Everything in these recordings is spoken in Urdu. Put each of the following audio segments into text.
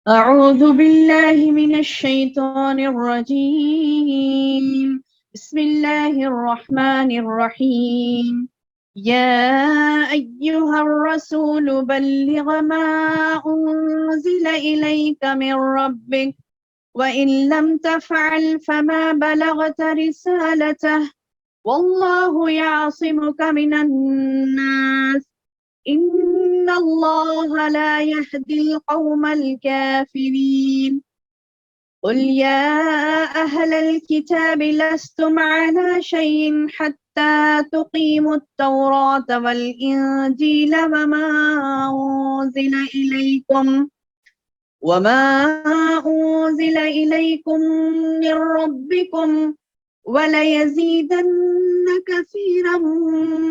أعوذ بالله من الشيطان الرجيم. بسم الله الرحمن الرحيم. يا أيها الرسول بلغ ما أنزل إليك من ربك وإن لم تفعل فما بلغت رسالته والله يعصمك من الناس إن الله لا يهدي القوم الكافرين. قل يا أهل الكتاب لستم على شيء حتى تقيموا التوراة والإنجيل وما أنزل إليكم من ربكم وليزيدن كثيرا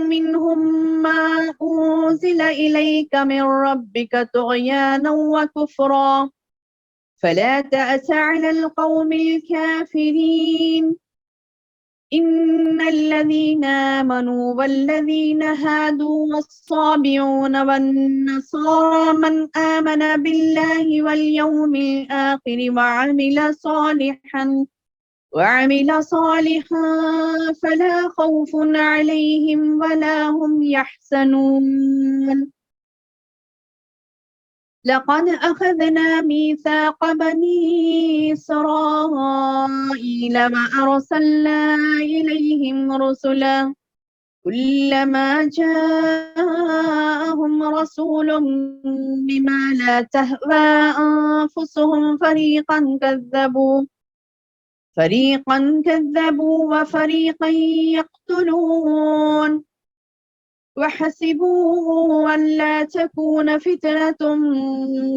منهم ما أنزل إليك من ربك طغيانا وكفرا فلا تأس على القوم الكافرين. إن الذين آمنوا والذين هادوا والصابئون والنصارى من آمن بالله واليوم الآخر وعمل صالحا فلا خوف عليهم ولا هم يحزنون. لقد أخذنا ميثاق بني إسرائيل وأرسلنا إليهم رسلا كلما جاءهم رسول بما لا تهوى أنفسهم فريقا كذبوا وفريقا يقتلون وحسبوا أن لا تكون فتنة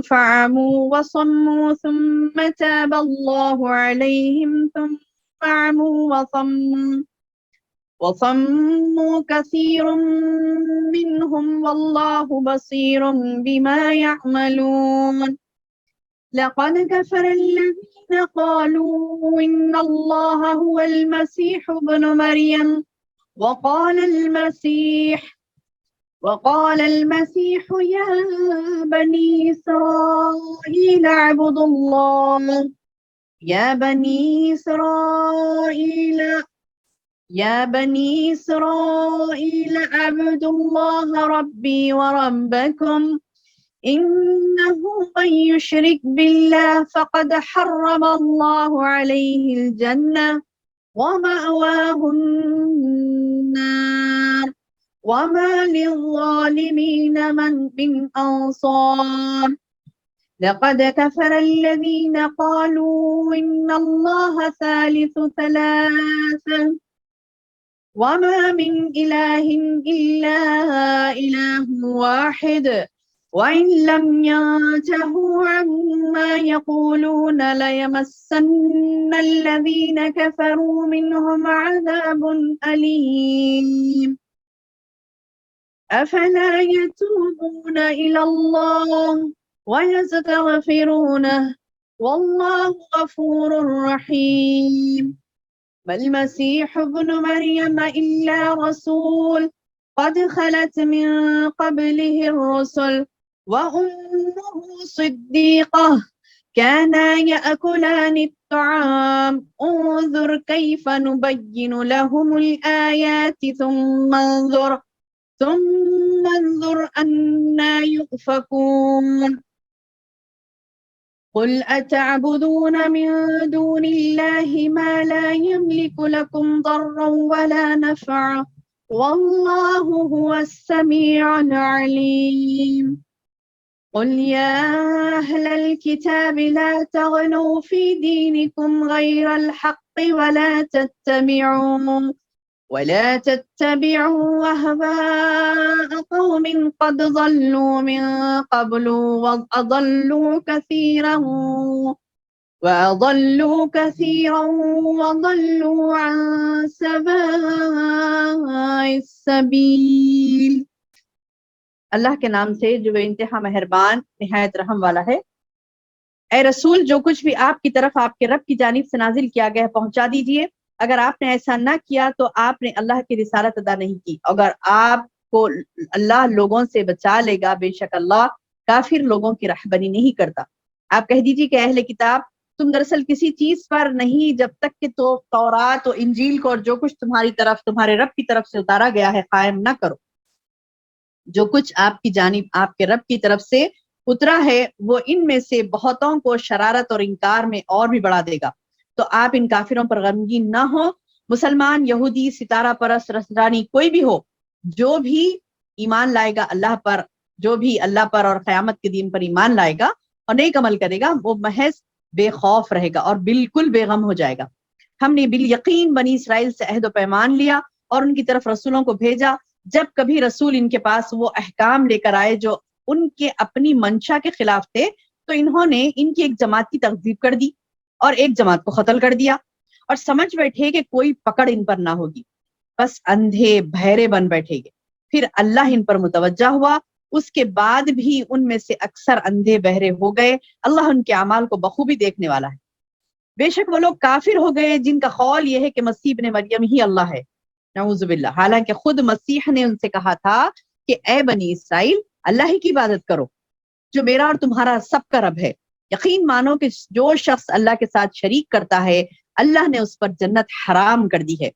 فعموا وصموا ثم تاب الله عليهم ثم عموا وصموا كثير منهم والله بصير بما يعملون. لقد كفر الذين قالوا إن الله هو المسيح ابن مريم وقال المسيح يا بني إسرائيل اعبدوا الله اعبدوا الله ربي وربكم إنه من يشرك بالله فقد حرم الله عليه الجنة ومأواه النار وما للظالمين من أنصار. لقد كفر الذين قالوا إن الله ثالث ثلاثة وما من إله إلا إله واحد وإن لم ينتهوا عما يقولون ليمسن الذين كفروا منهم عذاب أليم. أفلا يتوبون إلى الله ويستغفرونه والله غفور رحيم. ما المسيح ابن مريم إلا رسول قد خلت من قبله الرسل وأمه صديقة كانا يأكلان الطعام انظر كيف نبين لهم الآيات ثم انظر أنا يؤفكون. قل أتعبدون من دون الله ما لا يملك لكم ضرا ولا نفعا والله هو السميع العليم. قل يا أهل الكتاب لا تغلوا في دينكم غير الحق ولا تتبعوا أهواء قوم قد ضلوا من قبل وأضلوا كثيرا وضلوا عن سواء السبيل. اللہ کے نام سے جو بے انتہا مہربان نہایت رحم والا ہے۔ اے رسول، جو کچھ بھی آپ کی طرف آپ کے رب کی جانب سے نازل کیا گیا ہے پہنچا دیجئے۔ اگر آپ نے ایسا نہ کیا تو آپ نے اللہ کی رسالت ادا نہیں کی۔ اگر آپ کو اللہ لوگوں سے بچا لے گا، بے شک اللہ کافر لوگوں کی رہبری نہیں کرتا۔ آپ کہہ دیجیے کہ اہل کتاب تم دراصل کسی چیز پر نہیں جب تک کہ تو تورات و انجیل کو اور جو کچھ تمہاری طرف تمہارے رب کی طرف سے اتارا گیا ہے قائم نہ کرو. جو کچھ آپ کی جانب آپ کے رب کی طرف سے اترا ہے وہ ان میں سے بہتوں کو شرارت اور انکار میں اور بھی بڑھا دے گا. تو آپ ان کافروں پر غمگین نہ ہو. مسلمان، یہودی، ستارہ پرست، نصرانی کوئی بھی ہو، جو بھی ایمان لائے گا اللہ پر، جو بھی اللہ پر اور قیامت کے دن پر ایمان لائے گا اور نیک عمل کرے گا، وہ محض بے خوف رہے گا اور بالکل بے غم ہو جائے گا. ہم نے بالیقین بنی اسرائیل سے عہد و پیمان لیا اور ان کی طرف رسولوں کو بھیجا. جب کبھی رسول ان کے پاس وہ احکام لے کر آئے جو ان کے اپنی منشا کے خلاف تھے، تو انہوں نے ان کی ایک جماعت کی تکذیب کر دی اور ایک جماعت کو قتل کر دیا اور سمجھ بیٹھے کہ کوئی پکڑ ان پر نہ ہوگی. بس اندھے بہرے بن بیٹھے گے. پھر اللہ ان پر متوجہ ہوا. اس کے بعد بھی ان میں سے اکثر اندھے بہرے ہو گئے. اللہ ان کے اعمال کو بخوبی دیکھنے والا ہے. بے شک وہ لوگ کافر ہو گئے جن کا قول یہ ہے کہ مسیح ابن مریم ہی اللہ ہے. نعوذ باللہ. حالانکہ خود مسیح نے ان سے کہا تھا کہ اے بنی اسرائیل، اللہ ہی کی عبادت کرو جو میرا اور تمہارا سب کا رب ہے. یقین مانو کہ جو شخص اللہ کے ساتھ شریک کرتا ہے اللہ نے اس پر جنت حرام کر دی ہے،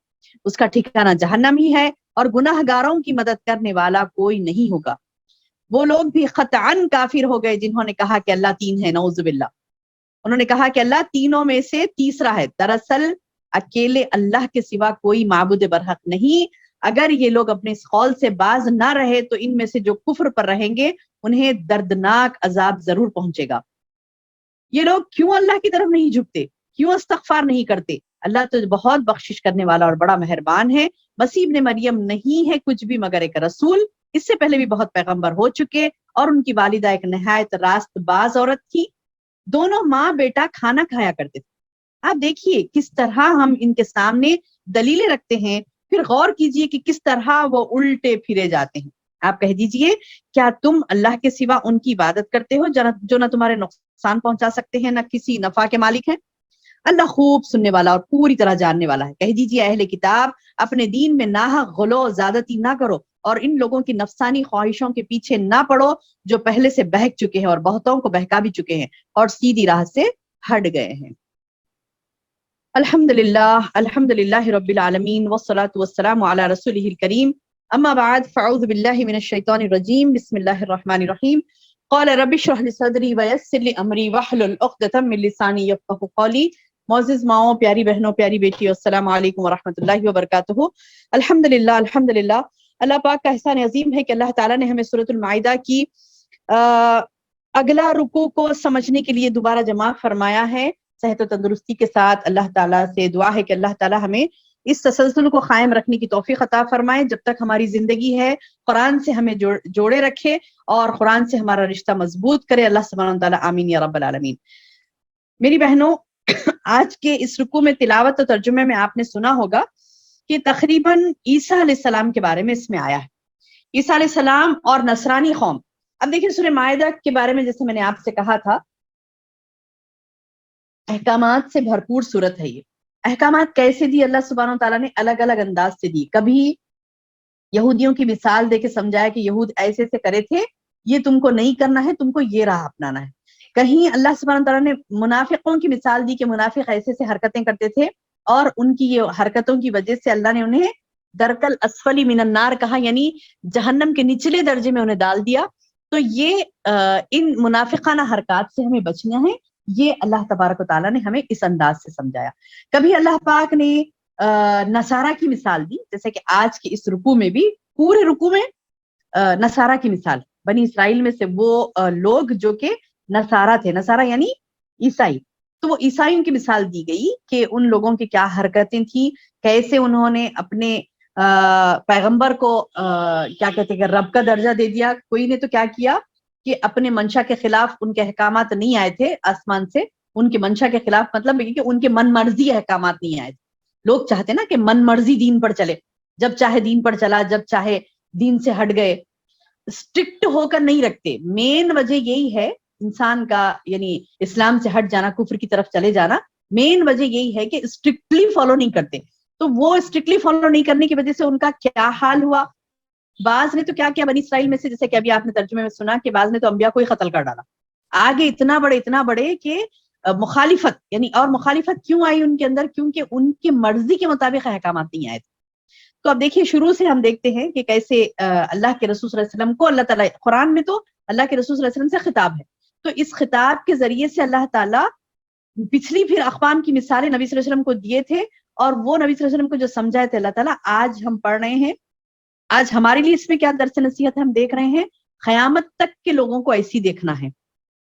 اس کا ٹھکانہ جہنم ہی ہے اور گناہ گاروں کی مدد کرنے والا کوئی نہیں ہوگا. وہ لوگ بھی قطعاً کافر ہو گئے جنہوں نے کہا کہ اللہ تین ہے. نعوذ باللہ. انہوں نے کہا کہ اللہ تینوں میں سے تیسرا ہے. دراصل اکیلے اللہ کے سوا کوئی معبود برحق نہیں. اگر یہ لوگ اپنے اس قول سے باز نہ رہے تو ان میں سے جو کفر پر رہیں گے انہیں دردناک عذاب ضرور پہنچے گا. یہ لوگ کیوں اللہ کی طرف نہیں جھکتے، کیوں استغفار نہیں کرتے؟ اللہ تو بہت بخشش کرنے والا اور بڑا مہربان ہے. مسیح ابن مریم نہیں ہے کچھ بھی مگر ایک رسول. اس سے پہلے بھی بہت پیغمبر ہو چکے اور ان کی والدہ ایک نہایت راست باز عورت تھی. دونوں ماں بیٹا کھانا کھایا کرتے تھے. آپ دیکھیے کس طرح ہم ان کے سامنے دلیلیں رکھتے ہیں، پھر غور کیجئے کہ کس طرح وہ الٹے پھرے جاتے ہیں. آپ کہہ دیجئے کیا تم اللہ کے سوا ان کی عبادت کرتے ہو جو نہ تمہارے نقصان پہنچا سکتے ہیں نہ کسی نفع کے مالک ہیں؟ اللہ خوب سننے والا اور پوری طرح جاننے والا ہے. کہہ دیجئے اہل کتاب، اپنے دین میں ناحق غلو و زیادتی نہ کرو اور ان لوگوں کی نفسانی خواہشوں کے پیچھے نہ پڑو جو پہلے سے بہک چکے ہیں اور بہتوں کو بہکا بھی چکے ہیں اور سیدھی راہ سے ہٹ گئے ہیں. الحمد للہ رب العالمین والصلاة والسلام علی رسولہ الکریم. اما بعد فاعوذ باللہ من الشیطان الرجیم. بسم اللہ الرحمن الرحیم. قال رب اشرح لي صدری ویسر لي امری واحلل عقدۃ من لسانی یفقهوا قولی. معزز ماؤں، پیاری بہنوں، پیاری بیٹیوں، السلام علیکم ورحمۃ اللہ وبرکاتہ. الحمدللہ. اللہ پاک کا احسان عظیم ہے کہ اللہ تعالیٰ نے ہمیں سورۃ المائدہ کی اگلا رکوع کو سمجھنے کے لیے دوبارہ جمع فرمایا ہے صحت و تندرستی کے ساتھ. اللہ تعالیٰ سے دعا ہے کہ اللہ تعالیٰ ہمیں اس تسلسل کو قائم رکھنے کی توفیق عطا فرمائے جب تک ہماری زندگی ہے. قرآن سے ہمیں جوڑے رکھے اور قرآن سے ہمارا رشتہ مضبوط کرے. اللہ سبحانہ تعالیٰ آمین یا رب العالمین. میری بہنوں، آج کے اس رکوع میں تلاوت و ترجمے میں آپ نے سنا ہوگا کہ تقریباً عیسیٰ علیہ السلام کے بارے میں اس میں آیا ہے. عیسیٰ علیہ السلام اور نصرانی قوم. اب دیکھیں سورہ مائدہ کے بارے میں جیسے میں نے آپ سے کہا تھا، احکامات سے بھرپور سورت ہے. یہ احکامات کیسے دی اللہ سبحانہ تعالیٰ نے؟ الگ الگ انداز سے دی. کبھی یہودیوں کی مثال دے کے سمجھایا کہ یہود ایسے سے کرے تھے، یہ تم کو نہیں کرنا ہے، تم کو یہ راہ اپنانا ہے. کہیں اللہ سبحانہ تعالیٰ نے منافقوں کی مثال دی کہ منافق ایسے سے حرکتیں کرتے تھے اور ان کی یہ حرکتوں کی وجہ سے اللہ نے انہیں درکل اسفلی من النار کہا، یعنی جہنم کے نچلے درجے میں انہیں ڈال دیا. تو یہ ان منافقانہ حرکات سے ہمیں بچنا ہے. یہ اللہ تبارک و تعالیٰ نے ہمیں اس انداز سے سمجھایا. کبھی اللہ پاک نے نصارہ کی مثال دی، جیسے کہ آج کے اس رکوع میں بھی پورے رکوع میں نصارہ کی مثال، بنی اسرائیل میں سے وہ لوگ جو کہ نصارہ تھے. نصارہ یعنی عیسائی. تو وہ عیسائیوں کی مثال دی گئی کہ ان لوگوں کی کیا حرکتیں تھیں، کیسے انہوں نے اپنے پیغمبر کو کیا کہتے ہیں کہ رب کا درجہ دے دیا. کوئی نے تو کیا کیا کہ اپنے منشا کے خلاف، ان کے احکامات نہیں آئے تھے آسمان سے، ان کے منشا کے خلاف مطلب کہ ان کے من مرضی احکامات نہیں آئے تھے. لوگ چاہتے نا کہ من مرضی دین پر چلے، جب چاہے دین پر چلا، جب چاہے دین سے ہٹ گئے. اسٹرکٹ ہو کر نہیں رکھتے. مین وجہ یہی ہے انسان کا، یعنی اسلام سے ہٹ جانا، کفر کی طرف چلے جانا. مین وجہ یہی ہے کہ اسٹرکٹلی فالو نہیں کرتے. تو وہ اسٹرکٹلی فالو نہیں کرنے کی وجہ سے ان کا کیا حال ہوا. بعض نے تو کیا کیا بنی اسرائیل میں سے، جیسے کہ ابھی آپ نے ترجمے میں سنا کہ بعض نے تو انبیاء کو ہی قتل کر ڈالا. آگے اتنا بڑے کہ مخالفت، یعنی اور مخالفت کیوں آئی ان کے اندر؟ کیونکہ ان کی مرضی کے مطابق احکامات نہیں آئے تھے. تو اب دیکھیے شروع سے ہم دیکھتے ہیں کہ کیسے اللہ کے رسول صلی اللہ علیہ وسلم کو اللہ تعالیٰ، قرآن میں تو اللہ کے رسول صلی اللہ علیہ وسلم سے خطاب ہے، تو اس خطاب کے ذریعے سے اللہ تعالیٰ پچھلی پھر اقوام کی مثالیں نبی صلی اللہ علیہ وسلم کو دیے تھے، اور وہ نبی صلی اللہ علیہ وسلم کو جو سمجھائے تھے اللہ تعالیٰ آج ہم پڑھ رہے ہیں. آج ہمارے لیے اس میں کیا درس نصیحت ہے ہم دیکھ رہے ہیں. قیامت تک کے لوگوں کو ایسی دیکھنا ہے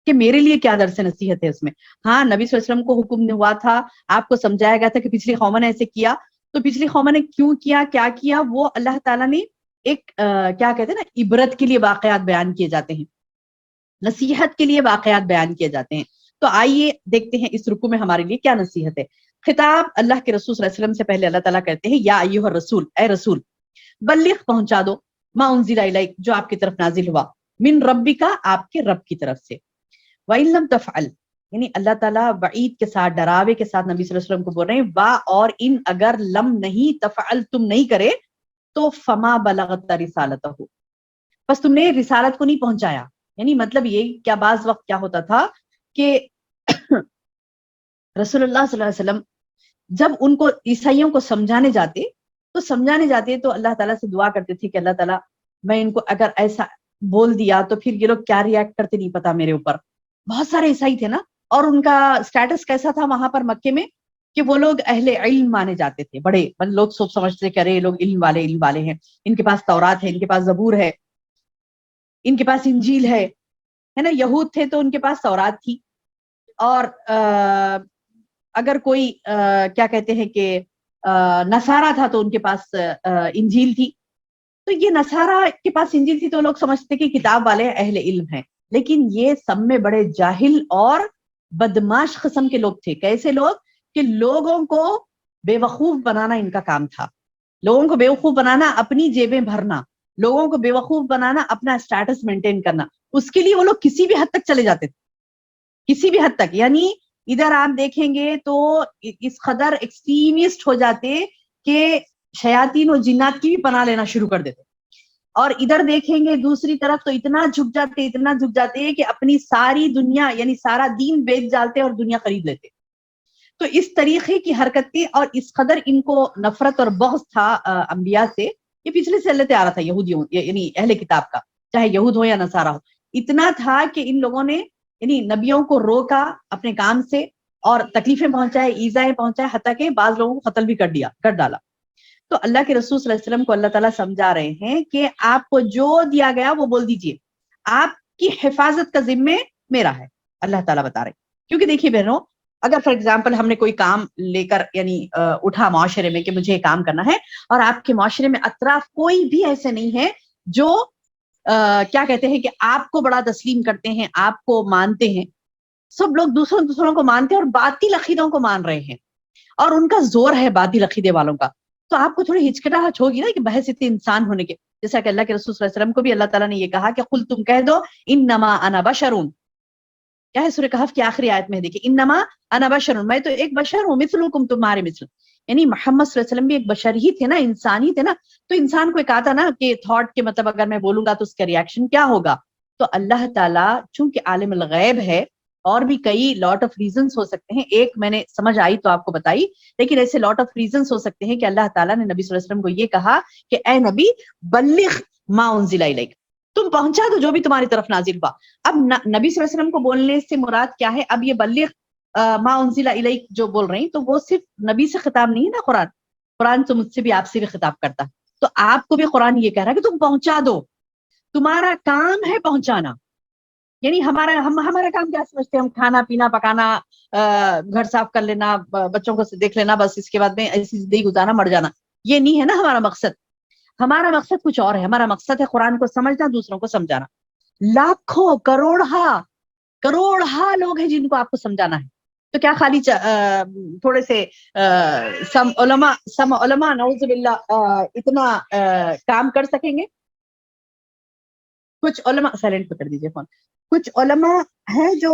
کہ میرے لیے کیا درس نصیحت ہے اس میں. ہاں نبی صلی اللہ علیہ وسلم کو حکم ہوا تھا، آپ کو سمجھایا گیا تھا کہ پچھلی قوموں نے ایسے کیا، تو پچھلی قوموں نے کیوں کیا، کیا کیا، وہ اللہ تعالیٰ نے ایک کیا کہتے ہیں نا، عبرت کے لیے واقعات بیان کیے جاتے ہیں، نصیحت کے لیے واقعات بیان کیے جاتے ہیں. تو آئیے دیکھتے ہیں اس رکوع میں ہمارے لیے کیا نصیحت ہے. خطاب اللہ کے رسول صلی اللہ علیہ وسلم سے پہلے اللہ تعالیٰ کہتے ہیں یا ایھا الرسول، اے رسول، بلغ پہنچا دو، ما انزل الیک، جو آپ کی طرف نازل ہوا، من ربک، آپ کے رب کی طرف سے. وَإِن لَمْ تَفْعَلْ، یعنی اللہ تعالیٰ وعید کے ساتھ، ڈراوے کے ساتھ نبی صلی اللہ علیہ وسلم کو بول رہے ہیں وا اور ان، اگر لم نہیں، تفعل تم نہیں کرے تو فما بلغت رسالتہ، بس تم نے رسالت کو نہیں پہنچایا. یعنی مطلب یہ کیا بعض وقت کیا ہوتا تھا کہ رسول اللہ صلی اللہ علیہ وسلم جب ان کو عیسائیوں کو سمجھانے جاتے تو اللہ تعالیٰ سے دعا کرتے تھے کہ اللہ تعالیٰ میں ان کو اگر ایسا بول دیا تو پھر یہ لوگ کیا ریئیکٹ کرتے نہیں پتا میرے اوپر. بہت سارے عیسائی تھے نا، اور ان کا سٹیٹس کیسا تھا وہاں پر مکے میں کہ وہ لوگ اہل علم مانے جاتے تھے، بڑے لوگ سب سمجھتے کہ ارے یہ لوگ علم والے ہیں، ان کے پاس تورات ہے، ان کے پاس زبور ہے، ان کے پاس انجیل ہے نا. یہود تھے تو ان کے پاس تورات تھی، اور اگر کوئی کیا کہتے ہیں کہ نصارہ تھا تو ان کے پاس انجیل تھی. تو یہ نصارہ کے پاس انجیل تھی تو لوگ سمجھتے کہ کتاب والے اہل علم ہیں، لیکن یہ سب میں بڑے جاہل اور بدماش قسم کے لوگ تھے. کیسے لوگ کہ لوگوں کو بے وقوف بنانا ان کا کام تھا، لوگوں کو بے وقوف بنانا، اپنی جیبیں بھرنا، لوگوں کو بے وقوف بنانا، اپنا سٹیٹس مینٹین کرنا. اس کے لیے وہ لوگ کسی بھی حد تک چلے جاتے تھے، کسی بھی حد تک. یعنی ادھر آپ دیکھیں گے تو اس قدر ایکسٹریمسٹ ہو جاتے کہ شیاطین و جنات کی بھی پناہ لینا شروع کر دیتے، اور ادھر دیکھیں گے دوسری طرف تو اتنا جھک جاتے کہ اپنی ساری دنیا، یعنی سارا دین بیچ ڈالتے اور دنیا خرید لیتے. تو اس طریقے کی حرکتیں، اور اس قدر ان کو نفرت اور بغض تھا انبیاء سے، یہ پچھلے سے اللہ آ رہا تھا یہودیوں، یعنی اہل کتاب کا، چاہے یہود ہو یا نصارہ ہو. اتنا تھا کہ ان لوگوں نے یعنی نبیوں کو روکا اپنے کام سے، اور تکلیفیں پہنچائے، ایذائیں پہنچائے، حتیٰ کہ بعض لوگوں کو قتل بھی کر ڈالا. تو اللہ کے رسول صلی اللہ علیہ وسلم کو اللہ تعالیٰ سمجھا رہے ہیں کہ آپ کو جو دیا گیا وہ بول دیجئے، آپ کی حفاظت کا ذمہ میرا ہے، اللہ تعالیٰ بتا رہے ہیں. کیونکہ دیکھیے بہنوں، اگر فار ایگزامپل ہم نے کوئی کام لے کر یعنی اٹھا معاشرے میں کہ مجھے یہ کام کرنا ہے، اور آپ کے معاشرے میں اطراف کوئی بھی ایسے نہیں ہے جو کیا کہتے ہیں کہ آپ کو بڑا تسلیم کرتے ہیں، آپ کو مانتے ہیں. سب لوگ دوسروں کو مانتے ہیں اور باطل عقیدوں کو مان رہے ہیں، اور ان کا زور ہے باطل عقیدے والوں کا. تو آپ کو تھوڑی ہچکٹاہٹ ہوگی نا کہ بحث اتنے انسان ہونے کے، جیسا کہ اللہ کے رسول صلی اللہ علیہ وسلم کو بھی اللہ تعالیٰ نے یہ کہا کہ قل، تم کہہ دو، انما انا بشرون، کیا ہے سورہ کہف کی آخری آیت میں دیکھیں، انما انا بشرون، میں تو ایک بشر ہوں، مثلکم، تمہارے مثل. یعنی محمد صلی اللہ علیہ وسلم بھی ایک بشر ہی تھے نا، انسان ہی تھے نا. تو انسان کو ایک آتا نا کہ تھاٹ کے مطلب اگر میں بولوں گا تو اس کا ریاکشن کیا ہوگا. تو اللہ تعالیٰ چونکہ عالم الغیب ہے، اور بھی کئی لاٹ آف ریزنس ہو سکتے ہیں، ایک میں نے سمجھ آئی تو آپ کو بتائی، لیکن ایسے لاٹ آف ریزنس ہو سکتے ہیں کہ اللہ تعالیٰ نے نبی صلی اللہ علیہ وسلم کو یہ کہا کہ اے نبی بلغ ما انزل الیک، تم پہنچا دو جو بھی تمہاری طرف نازل ہوا. اب نبی صلی اللہ علیہ وسلم کو بولنے سے مراد کیا ہے؟ اب یہ بلغ ما انزل الیک جو بول رہی تو وہ صرف نبی سے خطاب نہیں ہے نا، قرآن تو مجھ سے بھی، آپ سے بھی خطاب کرتا. تو آپ کو بھی قرآن یہ کہہ رہا ہے کہ تم پہنچا دو، تمہارا کام ہے پہنچانا. یعنی ہمارا کام کیا سمجھتے ہیں ہم؟ کھانا پینا پکانا، گھر صاف کر لینا، بچوں کو دیکھ لینا، بس اس کے بعد میں ایسی زندگی گزارنا، مر جانا. یہ نہیں ہے نا ہمارا مقصد. ہمارا مقصد کچھ اور ہے. ہمارا مقصد ہے قرآن کو سمجھنا، دوسروں کو سمجھانا. لاکھوں کروڑہا لوگ ہیں جن کو آپ کو سمجھانا ہے. تو کیا خالی تھوڑے سے سم علماء نعوذ باللہ اتنا کام کر سکیں گے؟ کچھ علماء، سائلنٹ پہ کر دیجیے فون، کچھ علماء ہیں جو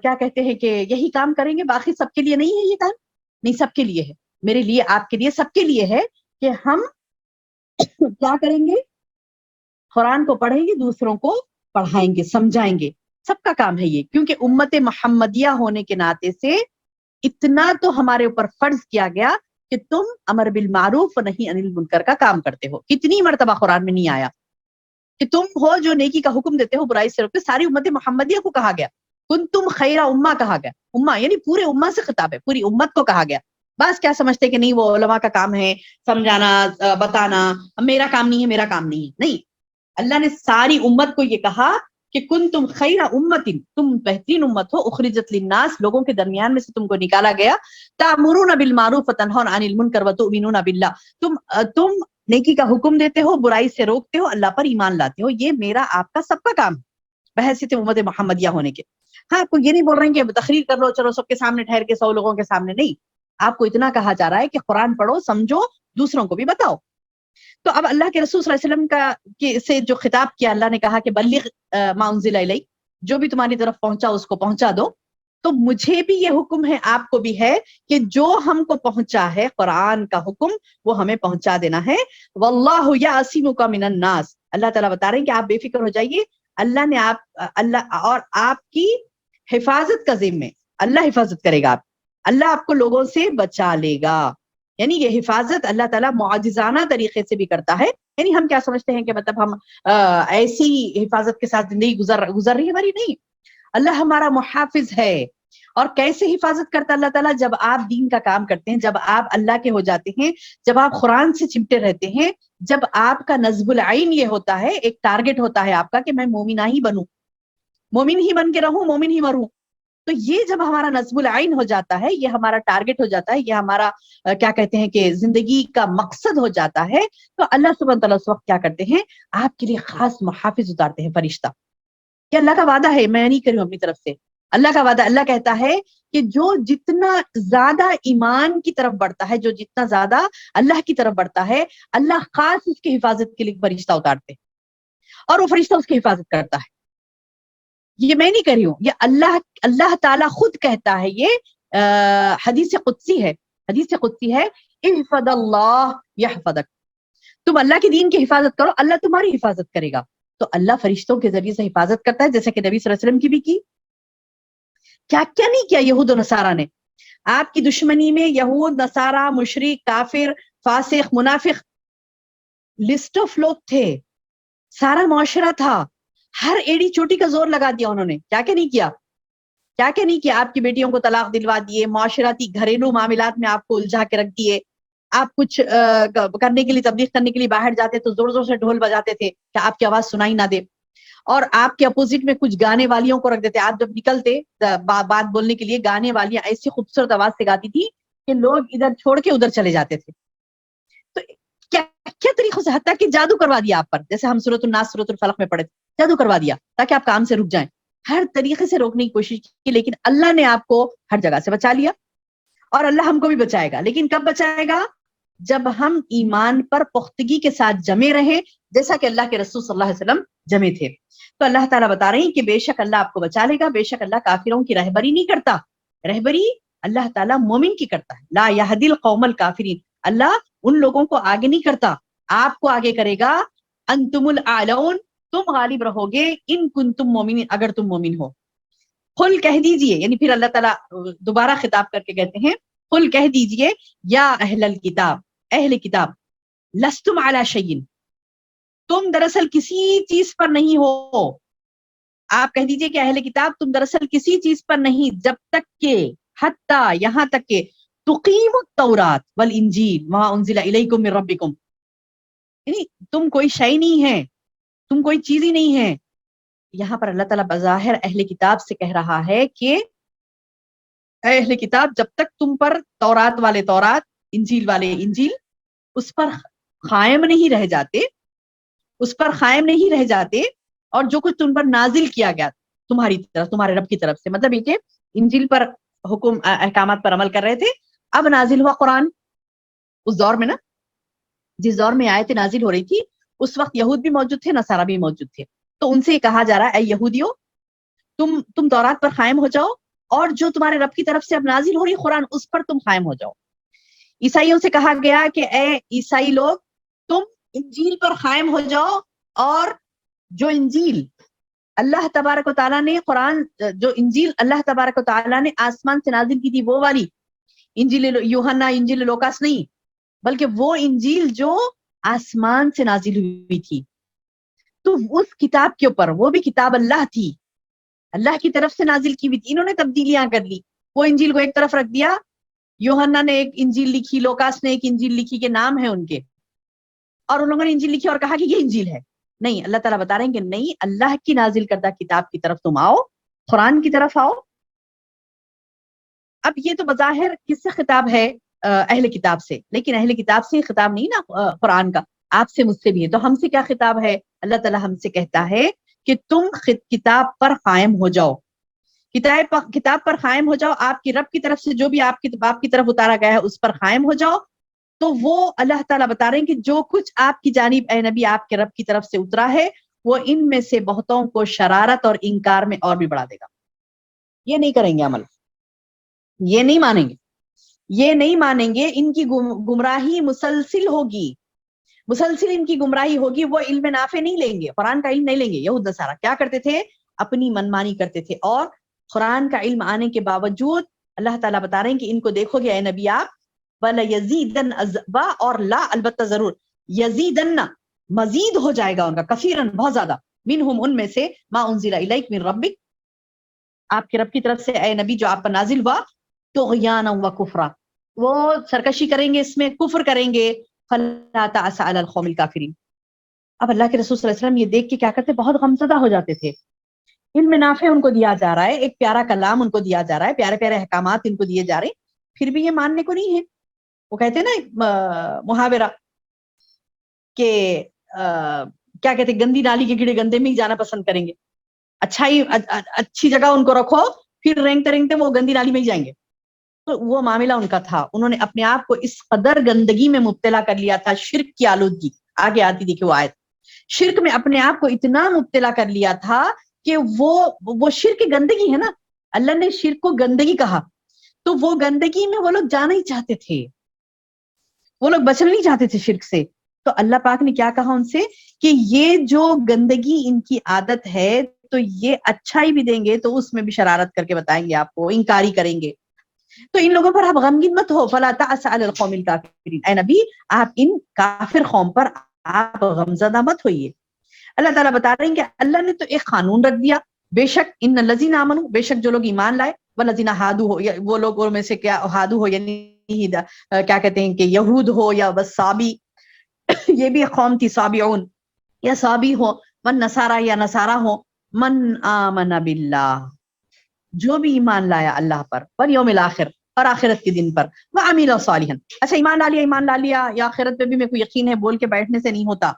کیا کہتے ہیں کہ یہی کام کریں گے، باقی سب کے لیے نہیں ہے یہ کام. نہیں، سب کے لیے ہے، میرے لیے، آپ کے لیے، سب کے لیے ہے کہ ہم کیا کریں گے؟ قرآن کو پڑھیں گے، دوسروں کو پڑھائیں گے، سمجھائیں گے. سب کا کام ہے یہ، کیونکہ امت محمدیہ ہونے کے ناطے سے اتنا تو ہمارے اوپر فرض کیا گیا کہ تم امر بالمعروف و نہی عن المنکر کا کام کرتے ہو. کتنی مرتبہ قرآن میں نہیں آیا کہ تم ہو جو نیکی کا حکم دیتے ہو برائی سے روکتے. ساری امت محمدیہ کو کہا گیا، کنتم خیر امہ کہا گیا. امہ یعنی پورے امہ سے خطاب ہے، پوری امت کو کہا گیا. بس کیا سمجھتے کہ نہیں وہ علماء کا کام ہے سمجھانا بتانا، میرا کام نہیں ہے، میرا کام نہیں ہے. نہیں، اللہ نے ساری امت کو یہ کہا کہ کنتم خیر امت، تم بہترین امت ہو، اخرجت للناس، لوگوں کے درمیان میں سے تم کو نکالا گیا. تأمرون بالمعروف وتنہون عن المنکر وتؤمنون باللہ، تم نیکی کا حکم دیتے ہو، برائی سے روکتے ہو، اللہ پر ایمان لاتے ہو. یہ میرا آپ کا سب کا کام بحیثیت امت محمدیہ ہونے کے. ہاں، کوئی یہ نہیں بول رہے ہیں کہ تقریر کر لو چلو سب کے سامنے ٹھہر کے 100 لوگوں کے سامنے. نہیں، آپ کو اتنا کہا جا رہا ہے کہ قرآن پڑھو، سمجھو، دوسروں کو بھی بتاؤ. تو اب اللہ کے رسول صلی اللہ علیہ وسلم کا سے جو خطاب کیا، اللہ نے کہا کہ بلغ ما انزل الیک، جو بھی تمہاری طرف پہنچا اس کو پہنچا دو. تو مجھے بھی یہ حکم ہے، آپ کو بھی ہے کہ جو ہم کو پہنچا ہے قرآن کا حکم وہ ہمیں پہنچا دینا ہے. واللہ یعصمک من الناس، اللہ تعالیٰ بتا رہے ہیں کہ آپ بے فکر ہو جائیے، اللہ نے اللہ اور آپ کی حفاظت کا ذمہ، اللہ حفاظت کرے گا. اللہ آپ کو لوگوں سے بچا لے گا. یعنی یہ حفاظت اللہ تعالیٰ معجزانہ طریقے سے بھی کرتا ہے. یعنی ہم کیا سمجھتے ہیں کہ مطلب ہم ایسی حفاظت کے ساتھ زندگی گزر رہی ہے ہماری؟ نہیں، اللہ ہمارا محافظ ہے. اور کیسے حفاظت کرتا اللہ تعالیٰ؟ جب آپ دین کا کام کرتے ہیں، جب آپ اللہ کے ہو جاتے ہیں، جب آپ قرآن سے چمٹے رہتے ہیں، جب آپ کا نصب العین یہ ہوتا ہے، ایک ٹارگٹ ہوتا ہے آپ کا کہ میں مومنہ ہی بنوں، مومن ہی بن کے رہوں، مومن ہی مروں. تو یہ جب ہمارا نصب العین ہو جاتا ہے، یہ ہمارا ٹارگٹ ہو جاتا ہے، یہ ہمارا کیا کہتے ہیں کہ زندگی کا مقصد ہو جاتا ہے، تو اللہ سبحانہ تعالیٰ اس وقت کیا کرتے ہیں؟ آپ کے لیے خاص محافظ اتارتے ہیں، فرشتہ. یہ اللہ کا وعدہ ہے، میں نہیں کروں اپنی طرف سے، اللہ کا وعدہ. اللہ کہتا ہے کہ جو جتنا زیادہ ایمان کی طرف بڑھتا ہے، جو جتنا زیادہ اللہ کی طرف بڑھتا ہے، اللہ خاص اس کی حفاظت کے لیے فرشتہ اتارتے ہیں، اور وہ فرشتہ اس کی حفاظت کرتا ہے. یہ میں نہیں کر رہی ہوں، یہ اللہ تعالیٰ خود کہتا ہے. یہ حدیث قدسی ہے، حدیث قدسی ہے، احفظ اللہ یحفظک، تم اللہ کے دین کی حفاظت کرو، اللہ تمہاری حفاظت کرے گا. تو اللہ فرشتوں کے ذریعے سے حفاظت کرتا ہے، جیسے کہ نبی صلی اللہ علیہ وسلم کی بھی کی. کیا کیا نہیں کیا یہود و نصارہ نے. آپ کی دشمنی میں یہود، نصارہ، مشرک، کافر، فاسق، منافق، لسٹ آف لوگ تھے، سارا معاشرہ تھا. ہر ایڑی چوٹی کا زور لگا دیا انہوں نے. کیا کیا نہیں کیا، کیا کیا نہیں کیا. آپ کی بیٹیوں کو طلاق دلوا دیے، معاشرتی گھریلو معاملات میں آپ کو الجھا کے رکھ دیے. آپ کچھ کرنے کے لیے، تبلیغ کرنے کے لیے باہر جاتے تو زور زور سے ڈھول بجاتے تھے کہ آپ کی آواز سنائی نہ دے. اور آپ کے اپوزٹ میں کچھ گانے والیوں کو رکھ دیتے. آپ جب نکلتے بات بولنے کے لیے، گانے والیاں ایسی خوبصورت آواز سے گاتی تھی کہ لوگ ادھر چھوڑ کے ادھر چلے جاتے تھے. تو کیا کیا طریقوں سے، حتیٰ کہ جادو کروا دیا آپ پر، جیسے ہم سورۃ الناس، سورۃ الفلق میں پڑھے، جادو کروا دیا تاکہ آپ کام سے رک جائیں. ہر طریقے سے روکنے کی کوشش کی، لیکن اللہ نے آپ کو ہر جگہ سے بچا لیا، اور اللہ ہم کو بھی بچائے گا. لیکن کب بچائے گا؟ جب ہم ایمان پر پختگی کے ساتھ جمے رہے، جیسا کہ اللہ کے رسول صلی اللہ علیہ وسلم جمے تھے. تو اللہ تعالیٰ بتا رہے ہیں کہ بے شک اللہ آپ کو بچا لے گا، بے شک اللہ کافروں کی رہبری نہیں کرتا. رہبری اللہ تعالیٰ مومن کی کرتا ہے. لا یہدی القوم الکافرین، اللہ ان لوگوں کو آگے نہیں کرتا، آپ کو آگے کرے گا. انتم الاعلون، تم غالب رہو گے، ان کنتم مومنین، اگر تم مومن ہو. قل کہہ دیجئے، یعنی پھر اللہ تعالیٰ دوبارہ خطاب کر کے کہتے ہیں، قل کہہ دیجئے، یا اہل الکتاب، اہل کتاب، لستم علی شیء، تم دراصل کسی چیز پر نہیں ہو. آپ کہہ دیجئے کہ اہل کتاب تم دراصل کسی چیز پر نہیں، جب تک کہ حتیٰ، یہاں تک کہ تقیم التوراۃ والانجیل ما انزل الیکم من ربکم، یعنی تم کوئی شے نہیں ہے، تم کوئی چیز ہی نہیں ہے. یہاں پر اللہ تعالیٰ بظاہر اہل کتاب سے کہہ رہا ہے کہ اے اہل کتاب، جب تک تم پر تورات والے تورات، انجیل والے انجیل اس پر قائم نہیں رہ جاتے، اس پر قائم نہیں رہ جاتے، اور جو کچھ تم پر نازل کیا گیا تمہاری طرف، تمہارے رب کی طرف سے، مطلب یہ کہ انجیل پر حکم احکامات پر عمل کر رہے تھے، اب نازل ہوا قرآن. اس دور میں نا، جس دور میں آیتیں نازل ہو رہی تھی، اس وقت یہود بھی موجود تھے، نصارہ بھی موجود تھے. تو ان سے یہ کہا جا رہا ہے، اے یہودیو، تم تورات پر قائم ہو جاؤ، اور جو تمہارے رب کی طرف سے اب نازل ہو رہی قرآن، اس پر تم قائم ہو جاؤ. عیسائیوں سے کہا گیا کہ اے عیسائی لوگ، تم انجیل پر قائم ہو جاؤ، اور جو انجیل اللہ تبارک و تعالیٰ نے قرآن جو انجیل اللہ تبارک و تعالیٰ نے آسمان سے نازل کی تھی وہ والی انجیل یوحنا انجیل لوکاس نہیں، بلکہ وہ انجیل جو آسمان سے نازل ہوئی تھی، تو اس کتاب کے اوپر وہ بھی کتاب اللہ تھی، اللہ کی طرف سے نازل کی ہوئی تھی. انہوں نے تبدیلیاں کر لی، وہ انجیل کو ایک طرف رکھ دیا، یوحنا نے ایک انجیل لکھی، لوکاس نے ایک انجیل لکھی کہ نام ہے ان کے، اور ان لوگوں نے انجیل لکھی اور کہا کہ یہ انجیل ہے. نہیں، اللہ تعالیٰ بتا رہے ہیں کہ نہیں، اللہ کی نازل کردہ کتاب کی طرف تم آؤ، قرآن کی طرف آؤ. اب یہ تو بظاہر کس سے خطاب ہے؟ اہل کتاب سے، لیکن اہل کتاب سے خطاب نہیں نا قرآن کا، آپ سے مجھ سے بھی ہے. تو ہم سے کیا خطاب ہے؟ اللہ تعالیٰ ہم سے کہتا ہے کہ تم کتاب پر قائم ہو جاؤ، کتاب پر قائم ہو جاؤ، آپ کی رب کی طرف سے جو بھی آپ کی طرف اتارا گیا ہے اس پر قائم ہو جاؤ. تو وہ اللہ تعالیٰ بتا رہے ہیں کہ جو کچھ آپ کی جانب اے نبی آپ کے رب کی طرف سے اترا ہے وہ ان میں سے بہتوں کو شرارت اور انکار میں اور بھی بڑھا دے گا. یہ نہیں کریں گے عمل، یہ نہیں مانیں گے، یہ نہیں مانیں گے. ان کی گمراہی مسلسل ہوگی، مسلسل ان کی گمراہی ہوگی. وہ علم نافع نہیں لیں گے، قرآن کا علم نہیں لیں گے. یہود نصارہ کیا کرتے تھے؟ اپنی منمانی کرتے تھے، اور قرآن کا علم آنے کے باوجود اللہ تعالیٰ بتا رہے ہیں کہ ان کو دیکھو گے اے نبی آپ، وَلَيَزِيدَنَّ أَزْبَا، اور لا البتہ ضرور، یزیدن مزید ہو جائے گا ان کا، کثیرن بہت زیادہ، منہم ان میں سے، ما انزل الیک من ربک، آپ کے رب کی طرف سے اے نبی جو آپ پر نازل ہوا، طغیانا و کفرا، وہ سرکشی کریں گے، اس میں کفر کریں گے. فلا تأس علی القوم الکافرین. اب اللہ کے رسول صلی اللہ علیہ وسلم یہ دیکھ کے کیا کرتے؟ بہت غمزدہ ہو جاتے تھے. علم نافع ان کو دیا جا رہا ہے، ایک پیارا کلام ان کو دیا جا رہا ہے، پیارے پیارے احکامات ان کو دیے جا رہے ہیں، پھر بھی یہ ماننے کو نہیں ہے. وہ کہتے ہیں نا ایک محاورہ کہ کیا کہتے ہیں، گندی نالی کے کیڑے گندے میں ہی جانا پسند کریں گے. اچھی جگہ ان کو رکھو، پھر رینگتے رینگتے وہ گندی نالی میں ہی جائیں گے. تو وہ معاملہ ان کا تھا. انہوں نے اپنے آپ کو اس قدر گندگی میں مبتلا کر لیا تھا، شرک کی آلودگی، آگے آتی دیکھیں وہ آیت، شرک میں اپنے آپ کو اتنا مبتلا کر لیا تھا کہ وہ شرک گندگی ہے نا، اللہ نے شرک کو گندگی کہا، تو وہ گندگی میں وہ لوگ جانا ہی چاہتے تھے، وہ لوگ بچنا نہیں چاہتے تھے شرک سے. تو اللہ پاک نے کیا کہا ان سے کہ یہ جو گندگی ان کی عادت ہے، تو یہ اچھائی بھی دیں گے تو اس میں بھی شرارت کر کے بتائیں گے آپ کو، انکاری کریں گے. تو ان لوگوں پر آپ غمگین مت ہو، فلا تأس علی القوم الکافرین، اے نبی آپ ان کافر قوم پر آپ غمزدہ مت ہوئیے. اللہ تعالیٰ بتا رہے ہیں کہ اللہ نے تو ایک قانون رکھ دیا، بے شک ان الذین آمنوا، بے شک جو لوگ ایمان لائے، والذین ہادو ہو، یا وہ لوگوں میں سے کیا ہادو ہو یعنی کیا کہتے ہیں کہ یہود ہو یا وصابی، یہ بھی قوم تھی صابعون، یا صابی ہو، من نصارہ یا نصارہ ہو، من آمن باللہ، جو بھی ایمان لایا اللہ پر، والیوم الآخر، اور آخرت کے دن پر، وعمل صالحا. اچھا ایمان لا لیا یا آخرت پہ بھی میرے کو یقین ہے بول کے بیٹھنے سے نہیں ہوتا،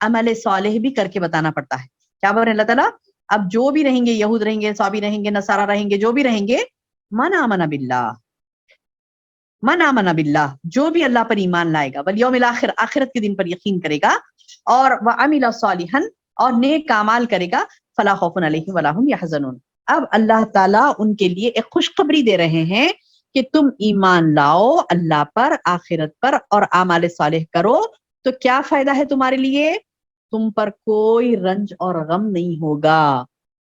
عمل صالح بھی کر کے بتانا پڑتا ہے. کیا بول رہے ہیں اللہ تعالیٰ؟ اب جو بھی رہیں گے، یہود رہیں گے، صابی رہیں گے، نصارہ رہیں گے، جو بھی رہیں گے، من آمن باللہ، من آمن باللہ، جو بھی اللہ پر ایمان لائے گا، والیوم الآخر، آخرت کے دن پر یقین کرے گا، اور وعمل صالحا، اور نیک اعمال کرے گا، فلا خوف علیہم ولا هم یحزنون. اب اللہ تعالیٰ ان کے لیے ایک خوشخبری دے رہے ہیں کہ تم ایمان لاؤ اللہ پر، آخرت پر، اور اعمال صالح کرو تو کیا فائدہ ہے تمہارے لیے؟ تم پر کوئی رنج اور غم نہیں ہوگا،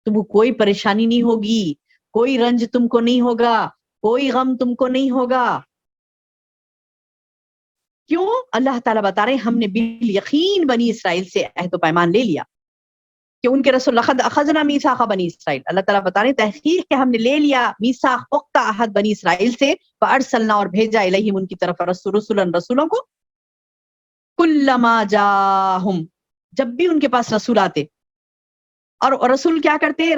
تم کو کوئی پریشانی نہیں ہوگی، کوئی رنج تم کو نہیں ہوگا، کوئی غم تم کو نہیں ہوگا. کیوں؟ اللہ تعالیٰ بتا رہے ہیں ہم نے بالیقین بنی اسرائیل سے عہد و پیمان لے لیا کہ ان کے رسول لقد اخذنا میثاق بنی اسرائیل، اللہ تعالیٰ بتا رہے ہیں تحقیق کہ ہم نے لے لیا میثاق، پختہ عہد بنی اسرائیل سے، فارسلنا، اور بھیجا الیہم ان کی طرف، رسولوں کو، کلما جاہم، جب بھی ان کے پاس رسول آتے، اور رسول کیا کرتے؟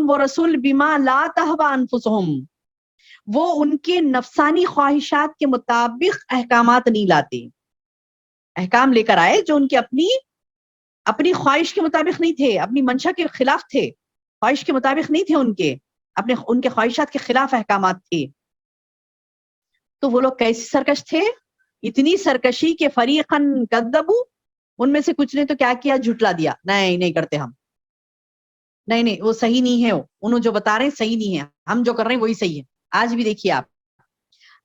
وہ رسول بما لا تہوی انفسہم، وہ ان کے نفسانی خواہشات کے مطابق احکامات نہیں لاتے، احکام لے کر آئے جو ان کے اپنی خواہش کے مطابق نہیں تھے، اپنی منشا کے خلاف تھے، خواہش کے مطابق نہیں تھے، ان کے خواہشات کے خلاف احکامات تھے. تو وہ لوگ کیسے سرکش تھے؟ اتنی سرکشی کہ فریقاً کذبوا، ان میں سے کچھ نے تو کیا کیا؟ جھٹلا دیا، نہیں کرتے ہم، نہیں وہ صحیح نہیں ہے، انہوں جو بتا رہے ہیں صحیح نہیں ہے، ہم جو کر رہے ہیں وہی صحیح ہے. آج بھی دیکھیے آپ،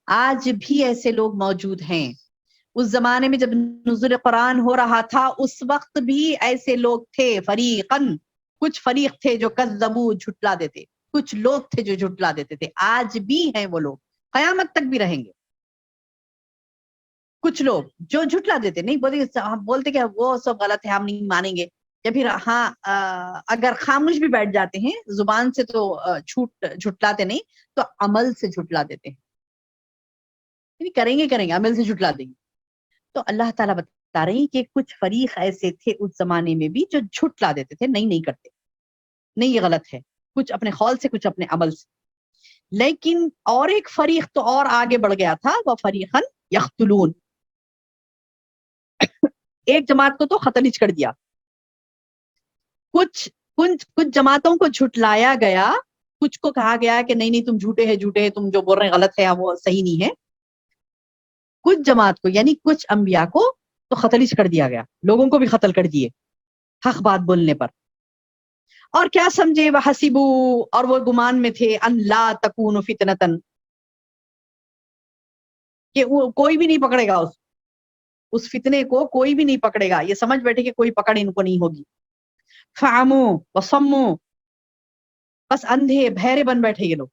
آج بھی ایسے لوگ موجود ہیں. اس زمانے میں جب نزول قرآن ہو رہا تھا اس وقت بھی ایسے لوگ تھے، فریقاً کچھ فریق تھے جو کذبو جھٹلا دیتے، کچھ لوگ تھے جو جھٹلا دیتے تھے، آج بھی ہیں وہ لوگ، قیامت تک بھی رہیں گے. کچھ لوگ جو جھٹلا دیتے، نہیں بولتے کہ وہ سب غلط ہے ہم نہیں مانیں گے، یا پھر اگر خاموش بھی بیٹھ جاتے ہیں زبان سے تو جھٹلاتے نہیں، تو عمل سے جھٹلا دیتے ہیں، کریں گے عمل سے جھٹلا دیں گے. تو اللہ تعالیٰ بتا رہی کہ کچھ فریق ایسے تھے اس زمانے میں بھی جو جھٹلا دیتے تھے، نہیں کرتے، نہیں یہ غلط ہے، کچھ اپنے قول سے کچھ اپنے عمل سے. لیکن اور ایک فریق تو اور آگے بڑھ گیا تھا، وہ فریقاً یقتلون، ایک جماعت کو تو ختلج کر دیا. کچھ جماعتوں کو جھٹلایا گیا، کچھ کو کہا گیا کہ نہیں تم جھوٹے ہیں، تم جو بول رہے ہیں غلط ہے، وہ صحیح نہیں ہے. کچھ جماعت کو یعنی کچھ انبیاء کو تو ختلج کر دیا گیا، لوگوں کو بھی قتل کر دیے حق بات بولنے پر. اور کیا سمجھے وحسبو، اور وہ گمان میں تھے، ان لا تکون فتنتن، کہ وہ کوئی بھی نہیں پکڑے گا اس فتنے کو، کوئی بھی نہیں پکڑے گا، یہ سمجھ بیٹھے کہ کوئی پکڑ ان کو نہیں ہوگی. فعمو وصمو، بس اندھے بہرے بن بیٹھے یہ لوگ.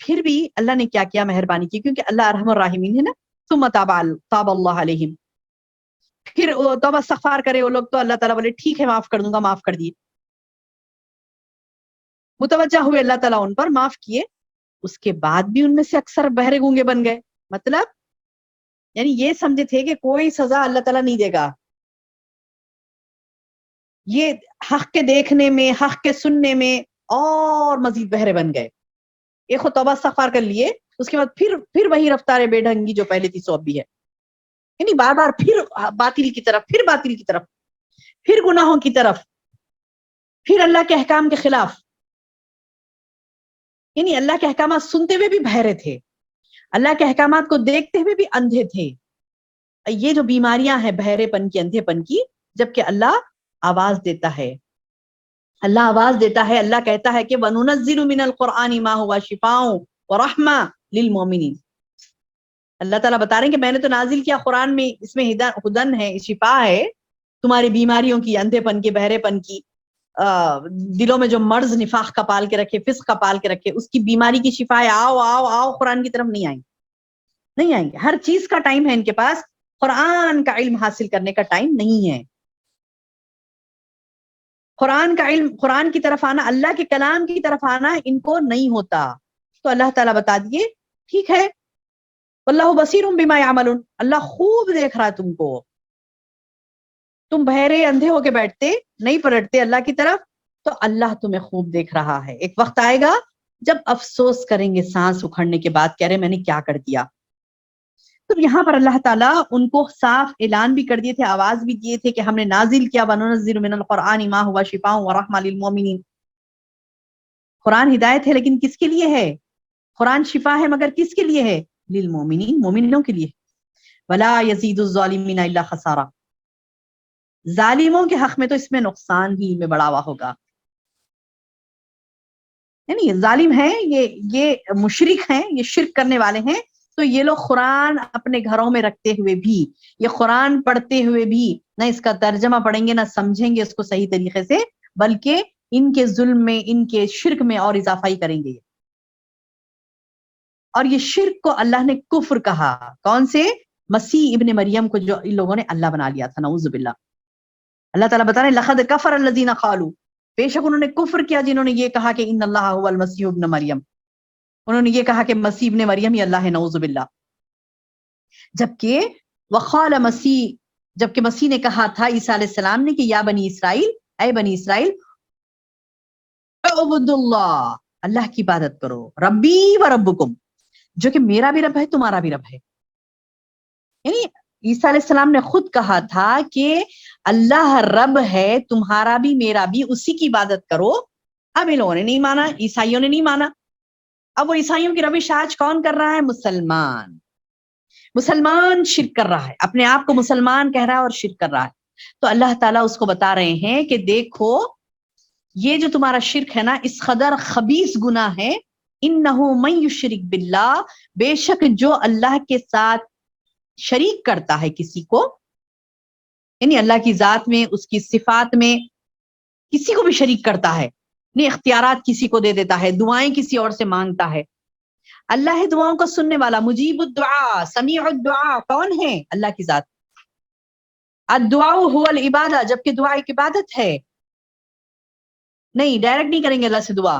پھر بھی اللہ نے کیا کیا، مہربانی کی، کیونکہ اللہ ارحم الراحمین ہے نا. ثم تاب اللہ علیہم، پھر توبہ استغفار کرے وہ لوگ تو اللہ تعالیٰ بولے ٹھیک ہے معاف کر دوں گا، معاف کر دیے. متوجہ ہوئے اللہ تعالیٰ ان پر، معاف کیے. اس کے بعد بھی ان میں سے اکثر بہرے گونگے بن گئے، مطلب یعنی یہ سمجھے تھے کہ کوئی سزا اللہ تعالیٰ نہیں دے گا. یہ حق کے دیکھنے میں، حق کے سننے میں اور مزید بہرے بن گئے. ایک توبہ استغفار کر لیے، اس کے بعد پھر وہی رفتار بے ڈھنگی جو پہلے تھی سو اب بھی ہے، یعنی بار بار پھر باطل کی طرف، پھر باطل کی طرف، پھر گناہوں کی طرف، پھر اللہ کے احکام کے خلاف. یعنی اللہ کے احکامات سنتے ہوئے بھی بہرے تھے، اللہ کے احکامات کو دیکھتے ہوئے بھی اندھے تھے. یہ جو بیماریاں ہیں بہرے پن کی، اندھے پن کی، جبکہ اللہ آواز دیتا ہے، اللہ آواز دیتا ہے، اللہ کہتا ہے کہ وَنُنَزِّلُ مِنَ الْقُرْآنِ مَا هُوَ شِفَاءٌ وَرَحْمَةٌ لِلْمُؤْمِنِينَ. اللہ تعالیٰ بتا رہے ہیں کہ میں نے تو نازل کیا قرآن میں، اس میں ہدن ہے، شفا ہے تمہاری بیماریوں کی، اندھے پن کی، بہرے پن کی، دلوں میں جو مرض نفاق کا پال کے رکھے، فسق کا پال کے رکھے، اس کی بیماری کی شفا ہے. آؤ آؤ آؤ، قرآن کی طرف نہیں آئیں گے. ہر چیز کا ٹائم ہے ان کے پاس، قرآن کا علم حاصل کرنے کا ٹائم نہیں ہے. قرآن کا علم، قرآن کی طرف آنا، اللہ کے کلام کی طرف آنا ان کو نہیں ہوتا. تو اللہ تعالیٰ بتا دیے ٹھیک ہے، واللہ بصیر بما یعملون، اللہ خوب دیکھ رہا ہے تم کو. تم بہرے اندھے ہو کے بیٹھتے، نہیں پلٹتے اللہ کی طرف، تو اللہ تمہیں خوب دیکھ رہا ہے. ایک وقت آئے گا جب افسوس کریں گے سانس اکھڑنے کے بعد، کہہ رہے میں نے کیا کر دیا. تو یہاں پر اللہ تعالیٰ ان کو صاف اعلان بھی کر دیے تھے، آواز بھی دیے تھے کہ ہم نے نازل کیا وَنُنَزِّلُ مِنَ الْقُرْآنِ مَا هُوَ شِفَاءٌ وَرَحْمَةٌ لِلْمُؤْمِنِينَ. قرآن ہدایت ہے لیکن کس کے لیے ہے؟ قرآن شفا ہے مگر کس کے لیے ہے؟ للمؤمنین، مومنوں کے لیے. وَلَا يَزِيدُ الظَّالِمِينَ إِلَّا خَسَارًا، ظالموں کے حق میں تو اس میں نقصان ہی میں بڑھاوا ہوگا. یعنی ظالم ہیں، یہ مشرک ہیں، یہ شرک کرنے والے ہیں. تو یہ لوگ قرآن اپنے گھروں میں رکھتے ہوئے بھی، یہ قرآن پڑھتے ہوئے بھی نہ اس کا ترجمہ پڑھیں گے، نہ سمجھیں گے اس کو صحیح طریقے سے، بلکہ ان کے ظلم میں، ان کے شرک میں اور اضافہ ہی کریں گے. اور یہ شرک کو اللہ نے کفر کہا. کون سے؟ مسیح ابن مریم کو جو ان لوگوں نے اللہ بنا لیا تھا، نعوذ باللہ. اللہ تعالیٰ بتا رہے ہیں لقد کفر الذین قالوا، بے شک انہوں نے کفر کیا جنہوں نے یہ کہا کہ ان اللہ هو المسیح ابن مریم، انہوں نے یہ کہا کہ مسیح ابن مریم ہی اللہ ہے، نعوذ باللہ. جبکہ وقال مسیح، جبکہ مسیح نے کہا تھا عیسیٰ علیہ السلام نے کہ یا بنی اسرائیل، اے بنی اسرائیل، اعبدوا اللہ، اللہ کی عبادت کرو، ربی و ربکم، جو کہ میرا بھی رب ہے تمہارا بھی رب ہے. یعنی عیسیٰ علیہ السلام نے خود کہا تھا کہ اللہ رب ہے تمہارا بھی میرا بھی، اسی کی عبادت کرو. اب ان لوگوں نے نہیں مانا، عیسائیوں نے نہیں مانا. اب وہ عیسائیوں کی روش آج کون کر رہا ہے؟ مسلمان شرک کر رہا ہے، اپنے آپ کو مسلمان کہہ رہا ہے اور شرک کر رہا ہے. تو اللہ تعالیٰ اس کو بتا رہے ہیں کہ دیکھو یہ جو تمہارا شرک ہے نا، اس قدر خبیث گناہ ہے. انہ من یشرک باللہ، بے شک جو اللہ کے ساتھ شریک کرتا ہے کسی کو، یعنی اللہ کی ذات میں، اس کی صفات میں کسی کو بھی شریک کرتا ہے، نہیں اختیارات کسی کو دے دیتا ہے، دعائیں کسی اور سے مانگتا ہے. اللہ ہے دعاؤں کا سننے والا، مجیب الدعا، سمیع الدعا. کون ہے؟ اللہ کی ذات. الدعاء هو العبادہ، جبکہ دعا ایک عبادت ہے. نہیں ڈائریکٹ نہیں کریں گے اللہ سے دعا،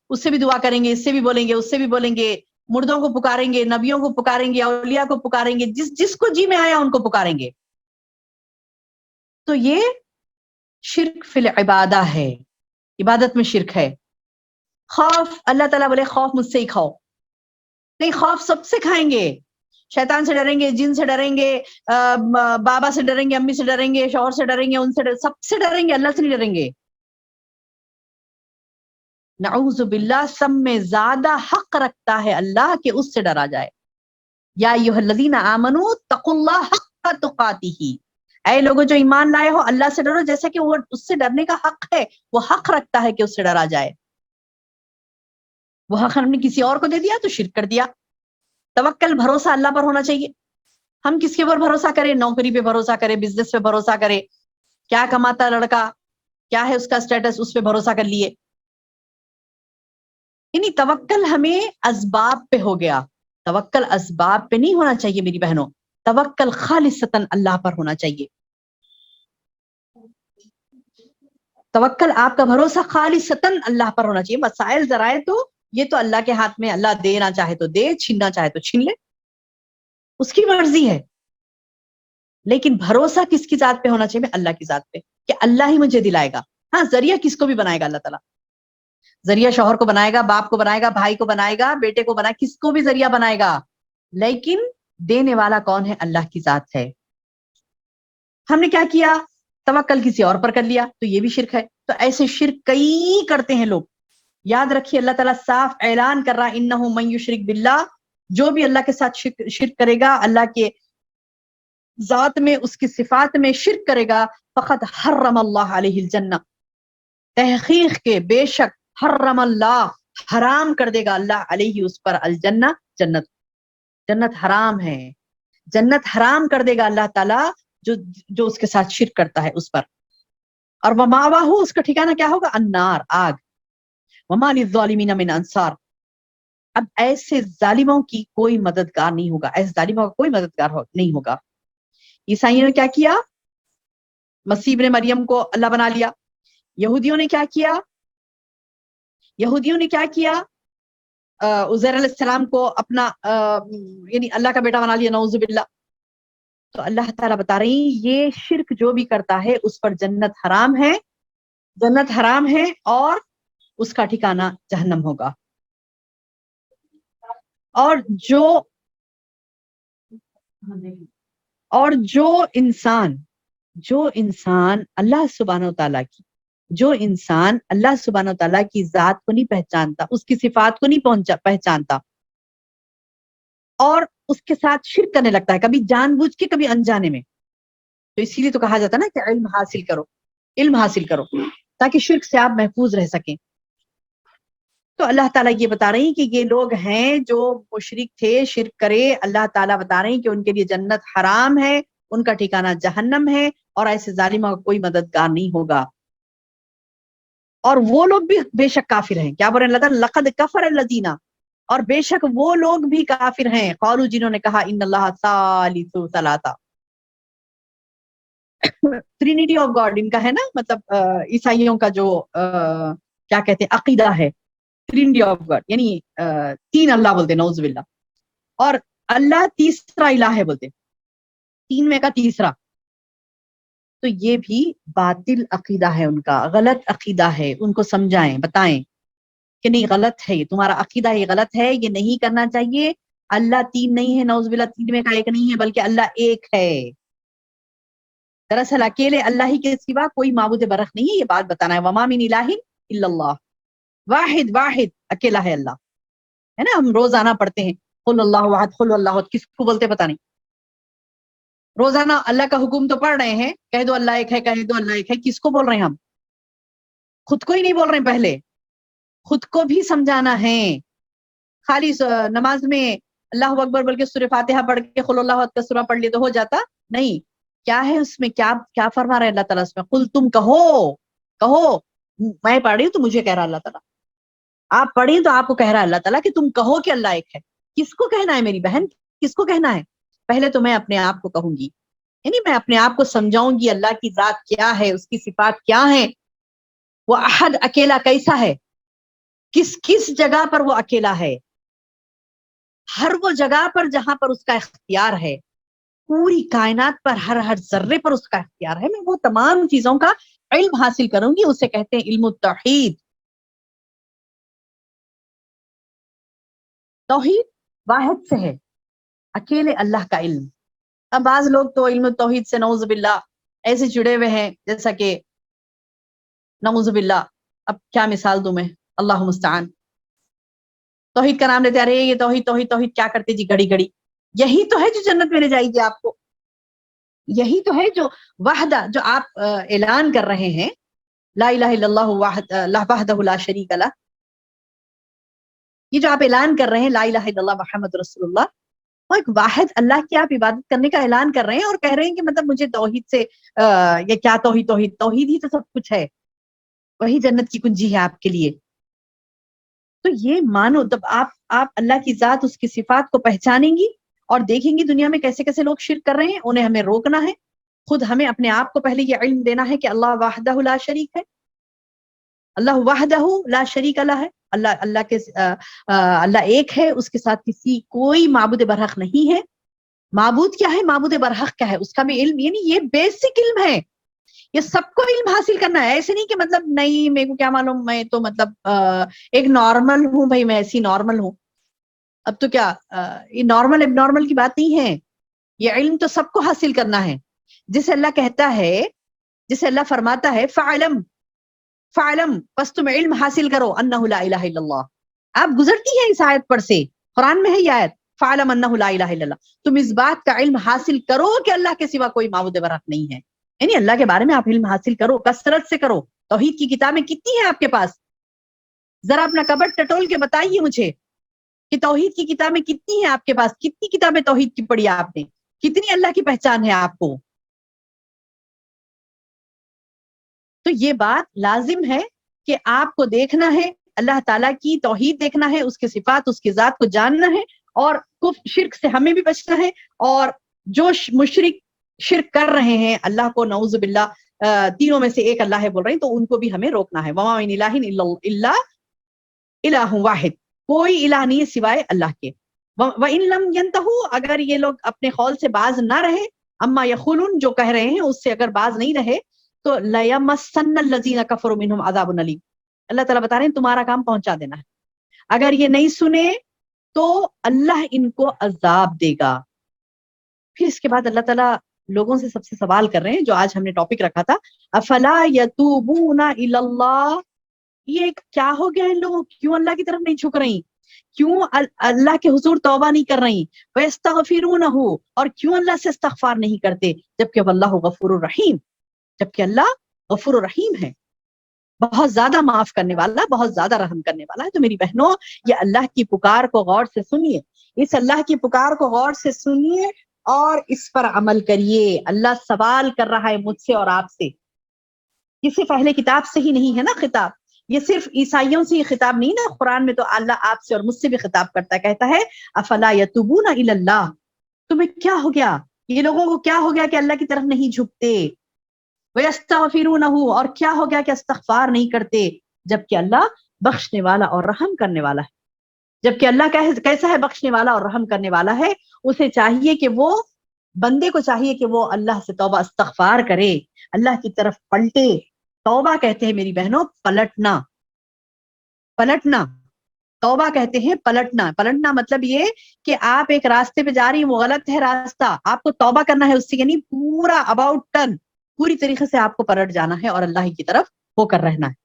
اس سے بھی دعا کریں گے، اس سے بھی بولیں گے، اس سے بھی بولیں گے، مردوں کو پکاریں گے، نبیوں کو پکاریں گے، اولیاء کو پکاریں گے، جس کو جی میں آیا ان کو پکاریں گے. تو یہ شرک فی العبادہ ہے، عبادت میں شرک ہے. خوف، اللہ تعالیٰ بولے خوف مجھ سے ہی کھاؤ. نہیں، خوف سب سے کھائیں گے. شیطان سے ڈریں گے، جن سے ڈریں گے، بابا سے ڈریں گے، امی سے ڈریں گے، شوہر سے ڈریں گے، ان سے سب سے ڈریں گے، اللہ سے نہیں ڈریں گے. نعوذ باللہ، سب میں زیادہ حق رکھتا ہے اللہ کہ اس سے ڈرا جائے. یا ایھا الذین آمنوا اتقوا اللہ حق تقاتہ، اے لوگوں جو ایمان لائے ہو اللہ سے ڈرو جیسا کہ وہ اس سے ڈرنے کا حق ہے، وہ حق رکھتا ہے کہ اس سے ڈرا جائے. وہ حق ہم نے کسی اور کو دے دیا تو شرک کر دیا. توکل، بھروسہ اللہ پر ہونا چاہیے. ہم کس کے اوپر بھروسہ کریں؟ نوکری پہ بھروسہ کریں، بزنس پہ بھروسہ کریں، کیا کماتا لڑکا، کیا ہے اس کا سٹیٹس، اس پہ بھروسہ کر لیے. یعنی توکل ہمیں اسباب پہ ہو گیا. توکل اسباب پہ نہیں ہونا چاہیے میری بہنوں، توکل خالصتاً اللہ پر ہونا چاہیے. توکل آپ کا بھروسہ خالصتاً اللہ پر ہونا چاہیے. مسائل ذرائع تو یہ تو اللہ کے ہاتھ میں، اللہ دینا چاہے تو دے، چھیننا چاہے تو چھین لے، اس کی مرضی ہے. لیکن بھروسہ کس کی ذات پہ ہونا چاہیے؟ اللہ کی ذات پہ، کہ اللہ ہی مجھے دلائے گا. ہاں ذریعہ کس کو بھی بنائے گا اللہ تعالیٰ، ذریعہ شوہر کو بنائے گا، باپ کو بنائے گا، بھائی کو بنائے گا، بیٹے کو بنائے گا، کس کو بھی ذریعہ بنائے گا. لیکن دینے والا کون ہے؟ اللہ کی ذات ہے. ہم نے کیا کیا؟ توکل کسی اور پر کر لیا، تو یہ بھی شرک ہے. تو ایسے شرک کئی کرتے ہیں لوگ. یاد رکھیے اللہ تعالیٰ صاف اعلان کر رہا ہے، انہ من یشرک باللہ، جو بھی اللہ کے ساتھ شرک کرے گا، اللہ کے ذات میں، اس کی صفات میں شرک کرے گا، فقط حرم اللہ علیہ الجنہ، تحقیق کے بے شک حرم اللہ، حرام کر دے گا اللہ علیہ اس پر، الجنہ، جنت. جنت حرام ہے، جنت حرام کر دے گا اللہ تعالیٰ جو اس کے ساتھ شرک کرتا ہے اس پر. اور وماواہ، اس کا ٹھکانہ کیا ہوگا؟ النار، آگ. وما للظالمین من انصار، اب ایسے ظالموں کی کوئی مددگار نہیں ہوگا، ایسے ظالموں کا کوئی مددگار نہیں ہوگا. عیسائیوں نے کیا کیا؟ مسیح ابن مریم کو اللہ بنا لیا. یہودیوں نے کیا کیا؟ یہودیوں نے کیا کیا؟ عزیر علیہ السلام کو اپنا یعنی اللہ کا بیٹا بنا لیا، نعوذ باللہ. تو اللہ تعالیٰ بتا رہی ہیں یہ شرک جو بھی کرتا ہے اس پر جنت حرام ہے، جنت حرام ہے، اور اس کا ٹھکانہ جہنم ہوگا. اور جو انسان اللہ سبحانہ وتعالیٰ کی، جو انسان اللہ سبحانہ وتعالیٰ کی ذات کو نہیں پہچانتا، اس کی صفات کو نہیں پہچانتا، اور اس کے ساتھ شرک کرنے لگتا ہے، کبھی جان بوجھ کے کبھی انجانے میں، تو اسی لیے تو کہا جاتا ہے نا کہ علم حاصل کرو، علم حاصل کرو تاکہ شرک سے آپ محفوظ رہ سکیں. تو اللہ تعالیٰ یہ بتا رہی ہیں کہ یہ لوگ ہیں جو مشرک تھے، شرک کرے، اللہ تعالیٰ بتا رہے ہیں کہ ان کے لیے جنت حرام ہے، ان کا ٹھکانہ جہنم ہے، اور ایسے ظالموں کا کوئی مددگار نہیں ہوگا. اور وہ لوگ بھی بے شک کافر ہیں. کیا بول رہے ہیں اللہ تعالیٰ؟ لقد کفر الذین، اور بے شک وہ لوگ بھی کافر ہیں، قالوا، جنہوں نے کہا ان اللہ ثالث ثلاثہ، ٹرینٹی آف گاڈ ان کا ہے نا، مطلب عیسائیوں کا جو کیا کہتے ہیں عقیدہ ہے، ٹرینٹی آف گاڈ، یعنی تین اللہ بولتے، نعوذ باللہ، اور اللہ تیسرا الہ ہے بولتے، تین میں کا تیسرا. تو یہ بھی باطل عقیدہ ہے ان کا، غلط عقیدہ ہے. ان کو سمجھائیں، بتائیں کہ نہیں غلط ہے، یہ تمہارا عقیدہ یہ غلط ہے، یہ نہیں کرنا چاہیے. اللہ تین نہیں ہے، نعوذ باللہ، تین میں کا ایک نہیں ہے، بلکہ اللہ ایک ہے. دراصل اکیلے اللہ ہی کے سوا کوئی معبود برحق نہیں ہے، یہ بات بتانا ہے. وما من الہ الا اللہ، واحد واحد اکیلا ہے اللہ، ہے نا. ہم روزانہ پڑھتے ہیں قل اللہ احد، قل اللہ احد، کس کو بولتے پتہ نہیں. روزانہ اللہ کا حکم تو پڑھ رہے ہیں، کہہ دو اللہ ایک ہے، کہہ دو اللہ ایک ہے. کس کو بول رہے ہیں ہم؟ خود کو ہی نہیں بول رہے ہیں. پہلے خود کو بھی سمجھانا ہے. خالی نماز میں اللہ اکبر بول کے سورہ فاتحہ پڑھ کے قل اللہ احد کا سورہ پڑھ لیے تو ہو جاتا نہیں. کیا ہے اس میں، کیا کیا فرما رہے اللہ تعالیٰ اس میں؟ قل تم کہو، کہو، میں پڑھ رہی ہوں تو مجھے کہہ رہا اللہ تعالیٰ، آپ پڑھی تو آپ کو کہہ رہا ہے اللہ تعالیٰ کہ تم کہو کہ اللہ ایک ہے. کس کو کہنا ہے میری بہن، کس کو کہنا ہے؟ پہلے تو میں اپنے آپ کو کہوں گی، یعنی میں اپنے آپ کو سمجھاؤں گی اللہ کی ذات کیا ہے، اس کی صفات کیا ہے، وہ احد اکیلا کیسا ہے، کس کس جگہ پر وہ اکیلا ہے، ہر وہ جگہ پر جہاں پر اس کا اختیار ہے، پوری کائنات پر ہر ذرے پر اس کا اختیار ہے. میں وہ تمام چیزوں کا علم حاصل کروں گی، اسے کہتے ہیں علم التوحید. توحید واحد سے ہے، اکیلے اللہ کا علم. اب بعض لوگ تو علم التوحید سے نعوذ باللہ ایسے جڑے ہوئے ہیں جیسا کہ نعوذ باللہ، اب کیا مثال دوں میں، اللہ مستعان. توحید کا نام لیتے، ارے یہ توحید توحید توحید کیا کرتے جی گھڑی گھڑی. یہی تو ہے جو جنت میں لے جائے گی آپ کو، یہی تو ہے جو وحدہ، جو آپ اعلان کر رہے ہیں، لا الہ الا اللہ وحدہ لا شریک لہ، یہ جو آپ اعلان کر رہے ہیں لا الہ الا اللہ محمد رسول اللہ، وہ ایک واحد اللہ کی آپ عبادت کرنے کا اعلان کر رہے ہیں، اور کہہ رہے ہیں کہ مطلب مجھے توحید سے یہ کیا توحید، توحید توحید ہی تو سب کچھ ہے، وہی جنت کی کنجی ہے آپ کے لیے. تو یہ مانو، تب آپ اللہ کی ذات، اس کی صفات کو پہچانیں گی اور دیکھیں گی دنیا میں کیسے کیسے لوگ شرک کر رہے ہیں، انہیں ہمیں روکنا ہے. خود ہمیں اپنے آپ کو پہلے یہ علم دینا ہے کہ اللہ وحدہ لا شریک ہے، اللہ وحدہ لا شریک اللہ ہے، اللہ ایک ہے، اس کے ساتھ کسی کوئی معبود برحق نہیں ہے. معبود کیا ہے، معبود برحق کیا ہے، اس کا بھی علم، یعنی یہ بیسک علم ہے، یہ سب کو علم حاصل کرنا ہے. ایسے نہیں کہ مطلب نہیں میرے کو کیا معلوم، میں تو مطلب ایک نارمل ہوں، بھائی میں ایسی نارمل ہوں. اب تو کیا یہ نارمل اب نارمل کی بات نہیں ہے، یہ علم تو سب کو حاصل کرنا ہے. جسے اللہ کہتا ہے، جسے اللہ فرماتا ہے فعلم فعلم، بس تم علم حاصل کرو انہ لا الہ الا اللہ. آپ گزرتی ہیں اس آیت پر سے، قرآن میں ہے یہ آیت، فعلم انہ لا الہ الا اللہ، تم اس بات کا علم حاصل کرو کہ اللہ کے سوا کوئی معبود برحق نہیں ہے. یعنی اللہ کے بارے میں آپ علم حاصل کرو، کثرت سے کرو. توحید کی کتابیں کتنی ہیں آپ کے پاس؟ ذرا اپنا کبٹ ٹٹول کے بتائیے مجھے کہ توحید کی کتابیں کتنی ہیں آپ کے پاس، کتنی کتابیں توحید کی پڑھی آپ نے، کتنی اللہ کی پہچان ہے آپ کو. تو یہ بات لازم ہے کہ آپ کو دیکھنا ہے، اللہ تعالیٰ کی توحید دیکھنا ہے، اس کے صفات، اس کی ذات کو جاننا ہے، اور شرک سے ہمیں بھی بچنا ہے. اور جو مشرک شرک کر رہے ہیں اللہ کو، نعوذ باللہ تینوں میں سے ایک اللہ ہے بول رہے ہیں، تو ان کو بھی ہمیں روکنا ہے. وما من الہ الا الہ واحد، کوئی الہ نہیں ہے سوائے اللہ کے. وَإِن لَمْ يَنْتَهُوا، اگر یہ لوگ اپنے قول سے باز نہ رہے، اما یقولون، جو کہہ رہے ہیں اس سے اگر باز نہیں رہے، تو لَيَمَسَّنَّ الَّذِينَ كَفَرُوا مِنْهُمْ عَذَابٌ أَلِيمٌ. اللہ تعالیٰ بتا رہے ہیں تمہارا کام پہنچا دینا ہے، اگر یہ نہیں سنے تو اللہ ان کو عذاب دے گا. پھر اس کے بعد اللہ تعالیٰ لوگوں سے سب سے سوال کر رہے ہیں، جو آج ہم نے ٹاپک رکھا تھا، افلا یتوبون الی اللہ. یہ کیا ہو گیا ان لوگوں، کیوں اللہ کی طرف نہیں جھک رہی، کیوں اللہ کے حضور توبہ نہیں کر رہی، وَيَسْتَغْفِرُونَهُ، اور کیوں اللہ سے استغفار نہیں کرتے، جبکہ واللہ غفور الرحیم، جبکہ اللہ غفور الرحیم ہے، بہت زیادہ معاف کرنے والا، بہت زیادہ رحم کرنے والا ہے. تو میری بہنوں، یہ اللہ کی پکار کو غور سے سنیے، اس اللہ کی پکار کو غور سے سنیے اور اس پر عمل کریے. اللہ سوال کر رہا ہے مجھ سے اور آپ سے. یہ صرف اہل کتاب سے ہی نہیں ہے نا خطاب، یہ صرف عیسائیوں سے ہی خطاب نہیں نا، قرآن میں تو اللہ آپ سے اور مجھ سے بھی خطاب کرتا ہے، کہتا ہے افلا یتوبون الی اللہ. تمہیں کیا ہو گیا، یہ لوگوں کو کیا ہو گیا کہ اللہ کی طرف نہیں جھکتے، وَيَسْتَغْفِرُونَهُ، اور کیا ہو گیا کہ استغفار نہیں کرتے، جبکہ اللہ بخشنے والا اور رحم کرنے والا ہے. جبکہ اللہ کیسا ہے، بخشنے والا اور رحم کرنے والا ہے. اسے چاہیے کہ وہ، بندے کو چاہیے کہ وہ اللہ سے توبہ استغفار کرے، اللہ کی طرف پلٹے. توبہ کہتے ہیں میری بہنوں پلٹنا، پلٹنا. توبہ کہتے ہیں پلٹنا. پلٹنا مطلب یہ کہ آپ ایک راستے پہ جا رہی ہیں، وہ غلط ہے راستہ، آپ کو توبہ کرنا ہے اس سے، یعنی پورا اباؤٹ ٹرن، پوری طریقے سے آپ کو پلٹ جانا ہے اور اللہ کی طرف ہو کر رہنا ہے.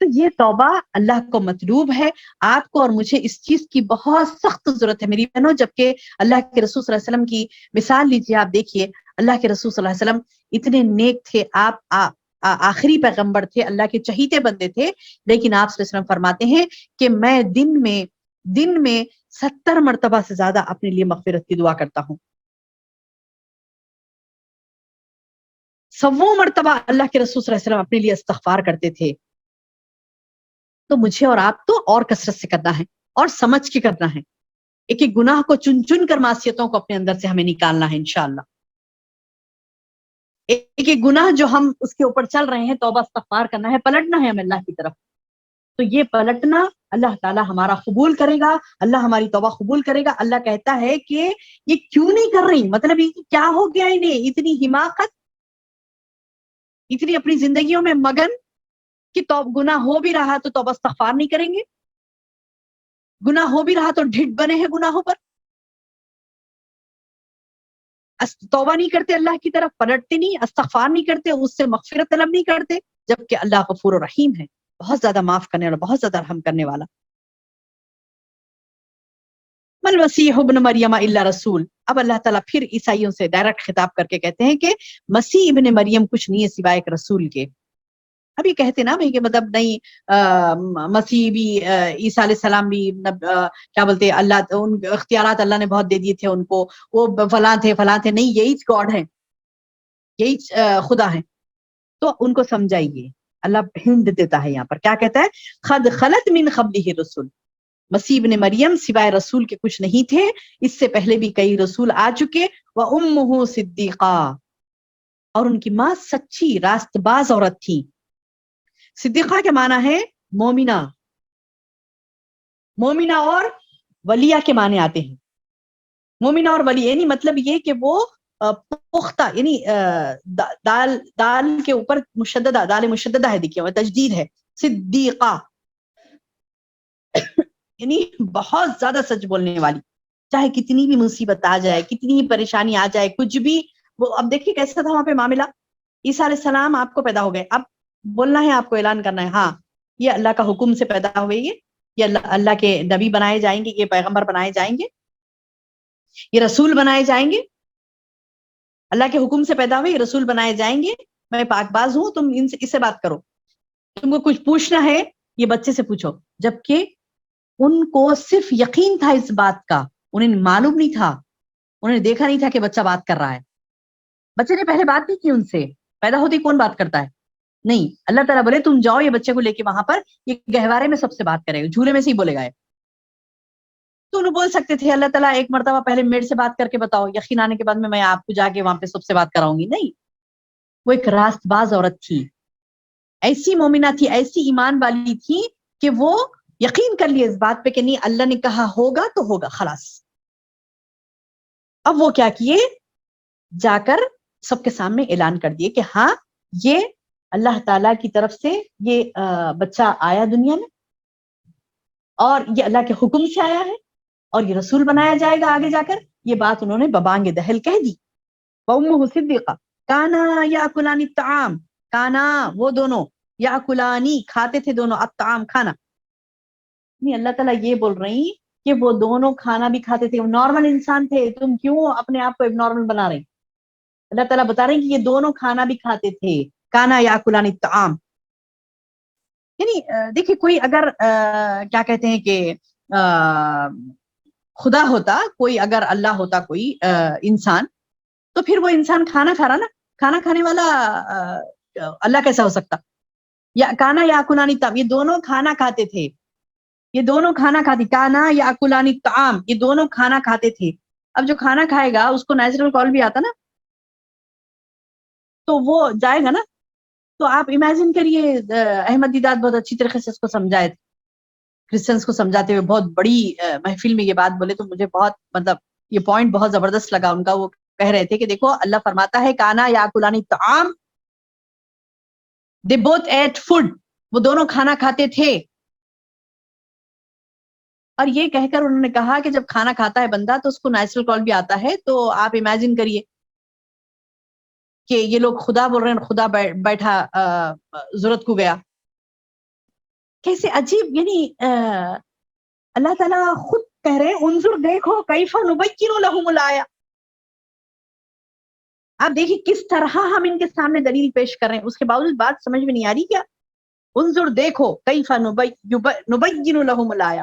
تو یہ توبہ اللہ کو مطلوب ہے. آپ کو اور مجھے اس چیز کی بہت سخت ضرورت ہے میری بہنوں. جبکہ اللہ کے رسول صلی اللہ علیہ وسلم کی مثال لیجیے، آپ دیکھیے اللہ کے رسول صلی اللہ علیہ وسلم اتنے نیک تھے، آپ آخری پیغمبر تھے، اللہ کے چہیتے بندے تھے، لیکن آپ صلی اللہ علیہ وسلم فرماتے ہیں کہ میں دن میں 70 مرتبہ سے زیادہ اپنے لیے مغفرت کی دعا کرتا ہوں. 100 مرتبہ اللہ کے رسول صلی اللہ علیہ وسلم اپنے لیے استغفار کرتے تھے، تو مجھے اور آپ تو اور کثرت سے کرنا ہے اور سمجھ کے کرنا ہے. ایک ایک گناہ کو چن چن کر معصیتوں کو اپنے اندر سے ہمیں نکالنا ہے انشاءاللہ. ایک ایک گناہ جو ہم اس کے اوپر چل رہے ہیں توبہ استغفار کرنا ہے، پلٹنا ہے ہمیں اللہ کی طرف. تو یہ پلٹنا اللہ تعالیٰ ہمارا قبول کرے گا، اللہ ہماری توبہ قبول کرے گا. اللہ کہتا ہے کہ یہ کیوں نہیں کر رہی، مطلب یہ کیا ہو گیا انہیں، اتنی حماقت، اتنی اپنی زندگیوں میں مگن کہ گناہ ہو بھی رہا تو توبہ استغفار نہیں کریں گے، گناہ ہو بھی رہا تو ڈھٹ بنے ہیں گناہوں پر، توبہ نہیں کرتے، اللہ کی طرف پلٹتے نہیں، استغفار نہیں کرتے، اس سے مغفرت طلب نہیں کرتے، جبکہ اللہ غفور و رحیم ہے، بہت زیادہ معاف کرنے والا، بہت زیادہ رحم کرنے والا. مل مسیح ابن مریم الا رسول. اب اللہ تعالیٰ پھر عیسائیوں سے ڈائریکٹ خطاب کر کے کہتے ہیں کہ مسیح ابن مریم کچھ نہیں ہے سوائے ایک رسول کے. اب یہ کہتے نا بھائی کہ مطلب نہیں مسیح بھی عیسیٰ علیہ السلام بھی کیا بولتے اللہ، ان اختیارات اللہ نے بہت دے دیے تھے ان کو، وہ فلاں تھے فلاں تھے، نہیں یہی گاڈ ہیں، یہی خدا ہیں. تو ان کو سمجھائیے، اللہ ہند دیتا ہے یہاں پر، کیا کہتا ہے، خد خلت من قبلہ رسول، مسیح ابن مریم سوائے رسول کے کچھ نہیں تھے، اس سے پہلے بھی کئی رسول آ چکے. وَأُمُّهُ صِدِّيقَةٌ، اور ان کی ماں سچی راست باز عورت تھی. صدیقہ کے معنی ہے مومنہ، مومنہ اور ولیہ کے معنی آتے ہیں. مومنہ اور ولی یعنی مطلب یہ کہ وہ پختہ، یعنی دال کے اوپر مشددہ، دال مشددہ ہے، دیکھیے تجدید ہے. صدیقہ یعنی بہت زیادہ سچ بولنے والی، چاہے کتنی بھی مصیبت آ جائے، کتنی بھی پریشانی آ جائے، کچھ بھی. وہ اب دیکھیے کیسا تھا وہاں پہ معاملہ. عیسیٰ علیہ السلام آپ کو پیدا ہو گئے، اب بولنا ہے آپ کو، اعلان کرنا ہے، ہاں یہ اللہ کا حکم سے پیدا ہوئے، یہ اللہ کے نبی بنائے جائیں گے، یہ پیغمبر بنائے جائیں گے، یہ رسول بنائے جائیں گے، اللہ کے حکم سے پیدا ہوئے، یہ رسول بنائے جائیں گے. میں پاک باز ہوں، تم اس سے بات کرو، تم کو کچھ پوچھنا ہے یہ بچے سے پوچھو. جبکہ ان کو صرف یقین تھا اس بات کا، انہیں معلوم نہیں تھا، انہیں دیکھا نہیں تھا کہ بچہ بات کر رہا ہے. بچے نے پہلے بات نہیں کی ان سے، پیدا ہوتی کون بات کرتا ہے، نہیں. اللہ تعالیٰ بولے تم جاؤ یہ بچے کو لے کے وہاں پر، یہ گہوارے میں سب سے بات کرے گا، جھولے میں سے ہی بولے گا. تو انہوں بول سکتے تھے اللہ تعالیٰ ایک مرتبہ پہلے میرے سے بات کر کے بتاؤ، یقین آنے کے بعد میں آپ کو جا کے وہاں پہ سب سے بات کراؤں گی. نہیں، وہ ایک راست باز عورت تھی، ایسی مومنہ تھی، ایسی ایمان والی تھی کہ وہ یقین کر لیے اس بات پہ کہ نہیں اللہ نے کہا ہوگا تو ہوگا، خلاص. اب وہ کیا کیے، جا کر سب کے سامنے اعلان کر دیے کہ ہاں یہ اللہ تعالیٰ کی طرف سے یہ بچہ آیا دنیا میں، اور یہ اللہ کے حکم سے آیا ہے، اور یہ رسول بنایا جائے گا آگے جا کر. یہ بات انہوں نے ببانگ دہل کہہ دی. وَأُمُّهُ صِدِّقَةٌ كَانَا يَأْكُلَانِ الطَّعَامَ، کانا وہ دونوں، یاکلانی کھاتے تھے دونوں، الطعام کھانا. نہیں اللہ تعالیٰ یہ بول رہی کہ وہ دونوں کھانا بھی کھاتے تھے، وہ نارمل انسان تھے، تم کیوں اپنے آپ کو اب نارمل بنا رہے. اللہ تعالیٰ بتا رہے ہیں کہ یہ دونوں کھانا بھی کھاتے تھے. کانا یاکلان الطعام، یعنی دیکھیے کوئی اگر کیا کہتے ہیں کہ خدا ہوتا، کوئی اگر اللہ ہوتا کوئی انسان، تو پھر وہ انسان کھانا کھا رہا نا، کھانا کھانے والا اللہ کیسا ہو سکتا. یا کانا یاکلانی الطعام، یہ دونوں کھانا کھاتے تھے، یہ دونوں کھانا کھاتے، کانا یاکلانی الطعام، یہ دونوں کھانا کھاتے تھے. اب جو کھانا کھائے گا اس کو نیچرل کال بھی آتا نا، تو وہ جائے گا نا. تو آپ امیجن کریے، احمد دیدات بہت اچھی طریقے سے اس کو سمجھائے تھے، کرسچنس کو سمجھاتے ہوئے بہت بڑی محفل میں یہ بات بولے، تو مجھے بہت مطلب یہ پوائنٹ بہت زبردست لگا ان کا. وہ کہہ رہے تھے کہ دیکھو اللہ فرماتا ہے کانا یاکلانی الطعام، they both ate food، وہ دونوں کھانا کھاتے تھے. اور یہ کہہ کر انہوں نے کہا کہ جب کھانا کھاتا ہے بندہ تو اس کو نیچرل کال بھی آتا ہے. تو آپ امیجن کریے کہ یہ لوگ خدا بول رہے ہیں، خدا بیٹھا ضرورت کو گیا، کیسے عجیب. یعنی اللہ تعالیٰ خود کہہ رہے ہیں انظر دیکھو کیف نبین لہم الآیہ. آپ دیکھیے کس طرح ہم ان کے سامنے دلیل پیش کر رہے ہیں، اس کے باوجود بات سمجھ میں نہیں آ رہی کیا. انظر دیکھو کیف نبین لہم الآیہ،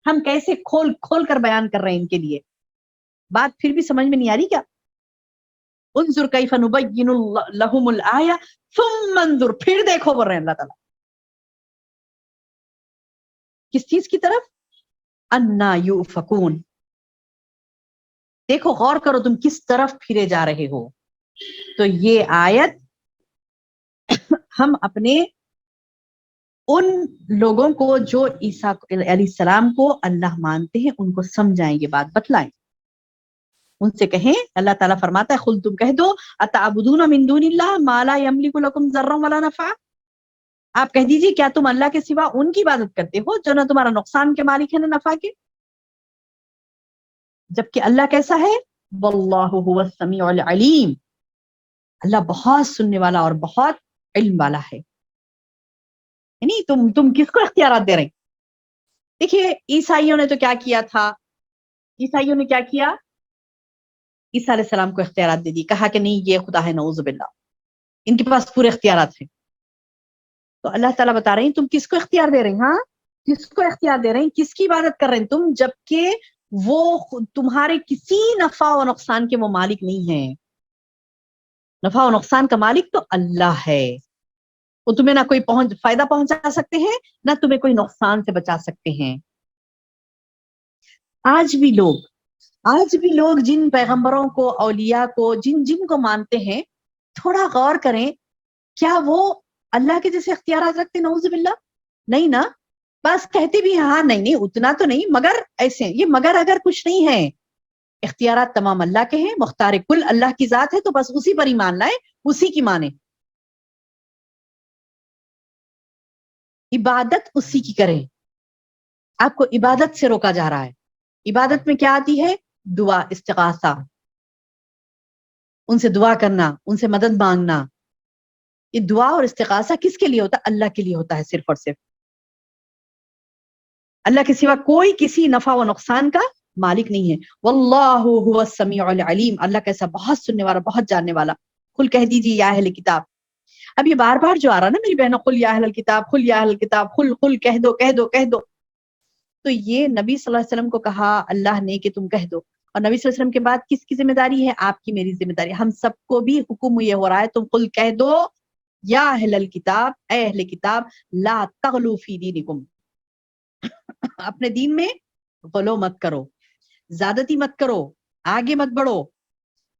ہم کیسے کھول کھول کر بیان کر رہے ہیں ان کے لیے. بات پھر بھی سمجھ میں نہیں آ رہی کیا. انظر کیف نبین لہم الآیہ ثم انظر، پھر دیکھو بول رہے ہیں اللہ تعالیٰ کس چیز کی طرف؟ انا یؤفکون، دیکھو غور کرو تم کس طرف پھرے جا رہے ہو. تو یہ آیت ہم اپنے ان لوگوں کو جو عیسیٰ علیہ السلام کو اللہ مانتے ہیں ان کو سمجھائیں، یہ بات بتلائیں، ان سے کہیں. اللہ تعالیٰ فرماتا ہے قل تم کہہ دو اتعبدون من دون اللہ ما لا یملک لکم ضرا ولا نفعا، آپ کہہ دیجیے کیا تم اللہ کے سوا ان کی عبادت کرتے ہو جو نہ تمہارا نقصان کے مالک ہے نہ نفع کے، جبکہ اللہ کیسا ہے؟ واللہ هو السمیع العلیم، اللہ بہت سننے والا اور بہت علم والا ہے. یعنی تم کس کو اختیارات دے رہے ہیں؟ دیکھیے عیسائیوں نے تو کیا کیا تھا، عیسائیوں نے کیا کیا؟ عیسیٰ علیہ السلام کو اختیارات دے دی، کہا کہ نہیں یہ خدا ہے نعوذ باللہ، ان کے پاس پورے اختیارات ہیں. تو اللہ تعالیٰ بتا رہے ہیں تم کس کو اختیار دے رہے ہیں؟ ہاں کس کو اختیار دے رہے ہیں؟ کس کی عبادت کر رہے ہیں تم، جبکہ وہ تمہارے کسی نفع و نقصان کے وہ مالک نہیں ہیں. نفع و نقصان کا مالک تو اللہ ہے، وہ تمہیں نہ کوئی فائدہ پہنچا سکتے ہیں نہ تمہیں کوئی نقصان سے بچا سکتے ہیں. آج بھی لوگ جن پیغمبروں کو، اولیاء کو، جن کو مانتے ہیں، تھوڑا غور کریں، کیا وہ اللہ کے جیسے اختیارات رکھتے؟ نعوذ باللہ نہیں نا. بس کہتے بھی ہاں نہیں اتنا تو نہیں، مگر ایسے، یہ مگر اگر کچھ نہیں ہے، اختیارات تمام اللہ کے ہیں، مختار کل اللہ کی ذات ہے، تو بس اسی پر ایمان لائے، اسی کی مانے، عبادت اسی کی کریں. آپ کو عبادت سے روکا جا رہا ہے. عبادت میں کیا آتی ہے؟ دعا، استغاثہ، ان سے دعا کرنا، ان سے مدد مانگنا. یہ دعا اور استغاثہ کس کے لیے ہوتا ہے؟ اللہ کے لیے ہوتا ہے صرف اور صرف. اللہ کے سوا کوئی کسی نفع و نقصان کا مالک نہیں ہے. واللہ هو السمیع العلیم، اللہ کیسا بہت سننے والا، بہت جاننے والا. قل کہہ دیجیے یا اہل کتاب. اب یہ بار بار جو آ رہا نا میری بہنوں، قل یا اہل الکتاب، قل یا اہل الکتاب، قل کہہ دو کہہ دو کہہ دو. تو یہ نبی صلی اللہ علیہ وسلم کو کہا اللہ نے کہ تم کہہ دو، اور نبی صلی اللہ علیہ وسلم کے بعد کس کی ذمہ داری ہے؟ آپ کی میری ذمہ داری. ہم سب کو بھی حکم یہ ہو رہا ہے تم قل کہہ دو یا اہل الکتاب، اے اہل کتاب، لا تغلو فی دینکم، اپنے دین میں غلو مت کرو، زیادتی مت کرو، آگے مت بڑھو.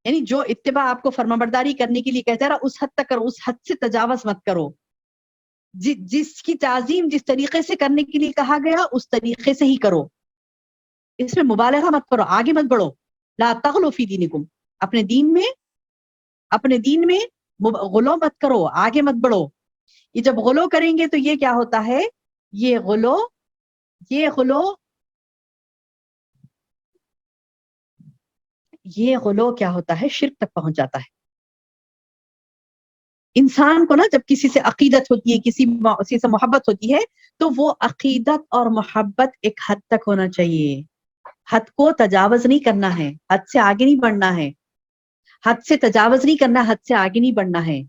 یعنی جو اتباع آپ کو فرما برداری کرنے کے لیے کہتا رہا اس حد تک کرو، اس حد سے تجاوز مت کرو. جس کی تعظیم جس طریقے سے کرنے کے لیے کہا گیا اس طریقے سے ہی کرو، اس میں مبالغہ مت کرو، آگے مت بڑھو. لا تغلو فی دینکم، اپنے دین میں غلو مت کرو، آگے مت بڑھو. یہ جب غلو کریں گے تو یہ کیا ہوتا ہے؟ یہ غلو کیا ہوتا ہے؟ شرک تک پہنچ جاتا ہے. انسان کو نا جب کسی سے عقیدت ہوتی ہے، کسی سے محبت ہوتی ہے، تو وہ عقیدت اور محبت ایک حد تک ہونا چاہیے. حد کو تجاوز نہیں کرنا ہے، حد سے آگے نہیں بڑھنا ہے، حد سے تجاوز نہیں کرنا، حد سے آگے نہیں بڑھنا ہے.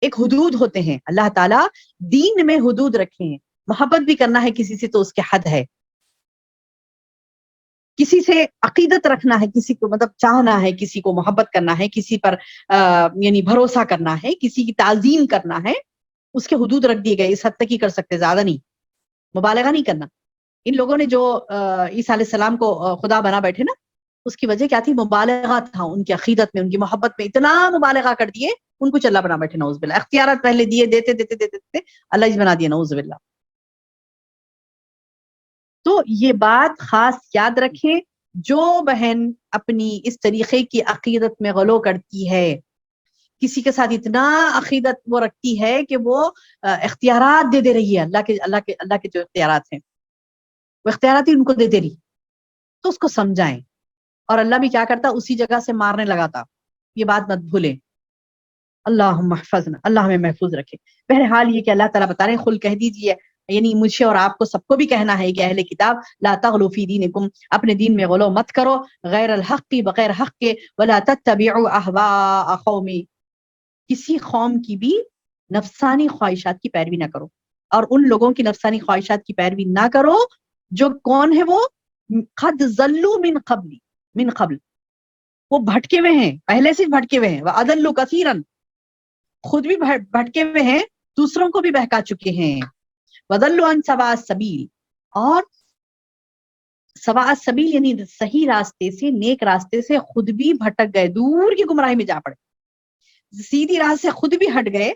ایک حدود ہوتے ہیں، اللہ تعالیٰ دین میں حدود رکھے ہیں. محبت بھی کرنا ہے کسی سے تو اس کے حد ہے. کسی سے عقیدت رکھنا ہے، کسی کو مطلب چاہنا ہے، کسی کو محبت کرنا ہے، کسی پر یعنی بھروسہ کرنا ہے، کسی کی تعظیم کرنا ہے، اس کے حدود رکھ دیے گئے، اس حد تک ہی کر سکتے، زیادہ نہیں، مبالغہ نہیں کرنا. ان لوگوں نے جو عیسیٰ علیہ السلام کو خدا بنا بیٹھے نا، اس کی وجہ کیا تھی؟ مبالغہ تھا ان کی عقیدت میں، ان کی محبت میں اتنا مبالغہ کر دیے، ان کو اللہ بنا بیٹھے نعوذ باللہ. اختیارات پہلے دیے، دیتے اللہ ہی بنا دیا نعوذ باللہ. تو یہ بات خاص یاد رکھیں، جو بہن اپنی اس طریقے کی عقیدت میں غلو کرتی ہے، کسی کے ساتھ اتنا عقیدت وہ رکھتی ہے کہ وہ اختیارات دے رہی ہے، اللہ کے جو اختیارات ہیں وہ اختیارات ہی ان کو دے رہی، تو اس کو سمجھائیں. اور اللہ بھی کیا کرتا؟ اسی جگہ سے مارنے لگا تھا. یہ بات مت بھولیں. اللہم احفظنا، اللہ ہمیں محفوظ رکھے. بہرحال یہ کہ اللہ تعالیٰ بتا رہے ہیں قل کہہ دیجیے، یعنی مجھے اور آپ کو سب کو بھی کہنا ہے کہ اہل کتاب لا تغلو فی دینکم، اپنے دین میں غلو مت کرو، غیر الحق، بغیر حق کے، ولا تتبعوا اہواء قوم، کسی قوم کی بھی نفسانی خواہشات کی پیروی نہ کرو. اور ان لوگوں کی نفسانی خواہشات کی پیروی نہ کرو جو کون ہے؟ وہ قد ضلوا من قبل، وہ بھٹکے ہوئے ہیں، پہلے سے بھٹکے ہوئے ہیں، وَأَضَلُّوا كَثِيرًا، خود بھی بھٹکے ہوئے ہیں، دوسروں کو بھی بہکا چکے ہیں، وَضَلُّوا عَنْ سَوَاءِ السَّبِيلِ، اور سواء السبیل یعنی صحیح راستے سے، نیک راستے سے خود بھی بھٹک گئے، دور کی گمراہی میں جا پڑے، سیدھی راہ سے خود بھی ہٹ گئے،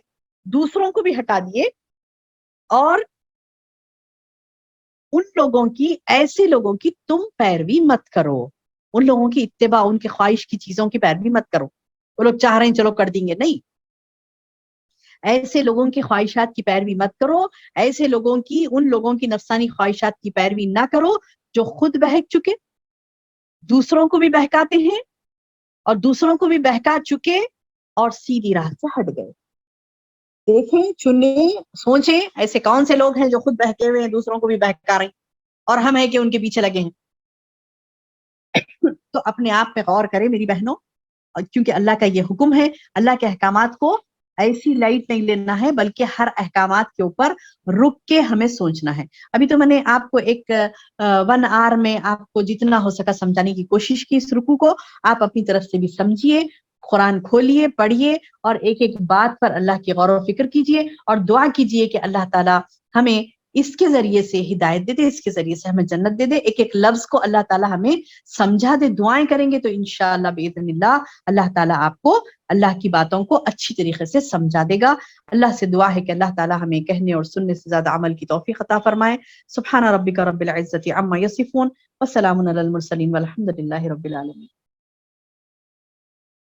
دوسروں کو بھی ہٹا دیے، اور ان لوگوں کی، ایسے لوگوں کی تم پیروی مت کرو، ان لوگوں کی اتباع، ان کی خواہش کی چیزوں کی پیروی مت کرو، وہ لوگ چاہ رہے ہیں چلو کر دیں گے، نہیں، ایسے لوگوں کی خواہشات کی پیروی مت کرو، ایسے لوگوں کی، ان لوگوں کی نفسانی خواہشات کی پیروی نہ کرو جو خود بہک چکے، دوسروں کو بھی بہکاتے ہیں، اور دوسروں کو بھی بہکا چکے اور سیدھی راہ سے ہٹ گئے۔ دیکھیں، چنیں، سوچیں، ایسے کون سے لوگ ہیں جو خود بہکے ہوئے ہیں، دوسروں کو بھی بہکا رہے ہیں، اور ہم ہیں کہ ان کے پیچھے لگے ہیں۔ تو اپنے آپ پہ غور کریں میری بہنوں، کیونکہ اللہ کا یہ حکم ہے، اللہ کے احکامات کو ایسی لائٹ نہیں لینا ہے، بلکہ ہر احکامات کے اوپر رک کے ہمیں سوچنا ہے۔ ابھی تو میں نے آپ کو ایک 1 آور میں آپ کو جتنا ہو سکا سمجھانے کی کوشش کی، اس رکوع کو آپ اپنی طرف سے بھی سمجھیے، قرآن کھولیے، پڑھیے، اور ایک ایک بات پر اللہ کی غور و فکر کیجیے، اور دعا کیجیے کہ اللہ تعالیٰ ہمیں اس کے ذریعے سے ہدایت دے دے، اس کے ذریعے سے ہمیں جنت دے دے، ایک ایک لفظ کو اللہ تعالیٰ ہمیں سمجھا دے۔ دعائیں کریں گے تو انشاءاللہ باذن اللہ اللہ تعالیٰ آپ کو اللہ کی باتوں کو اچھی طریقے سے سمجھا دے گا۔ اللہ سے دعا ہے کہ اللہ تعالیٰ ہمیں کہنے اور سننے سے زیادہ عمل کی توفیق عطا فرمائے۔ سبحان ربک رب العزت عما یصفون، وسلام علی المرسلین والحمد للہ رب العالمین۔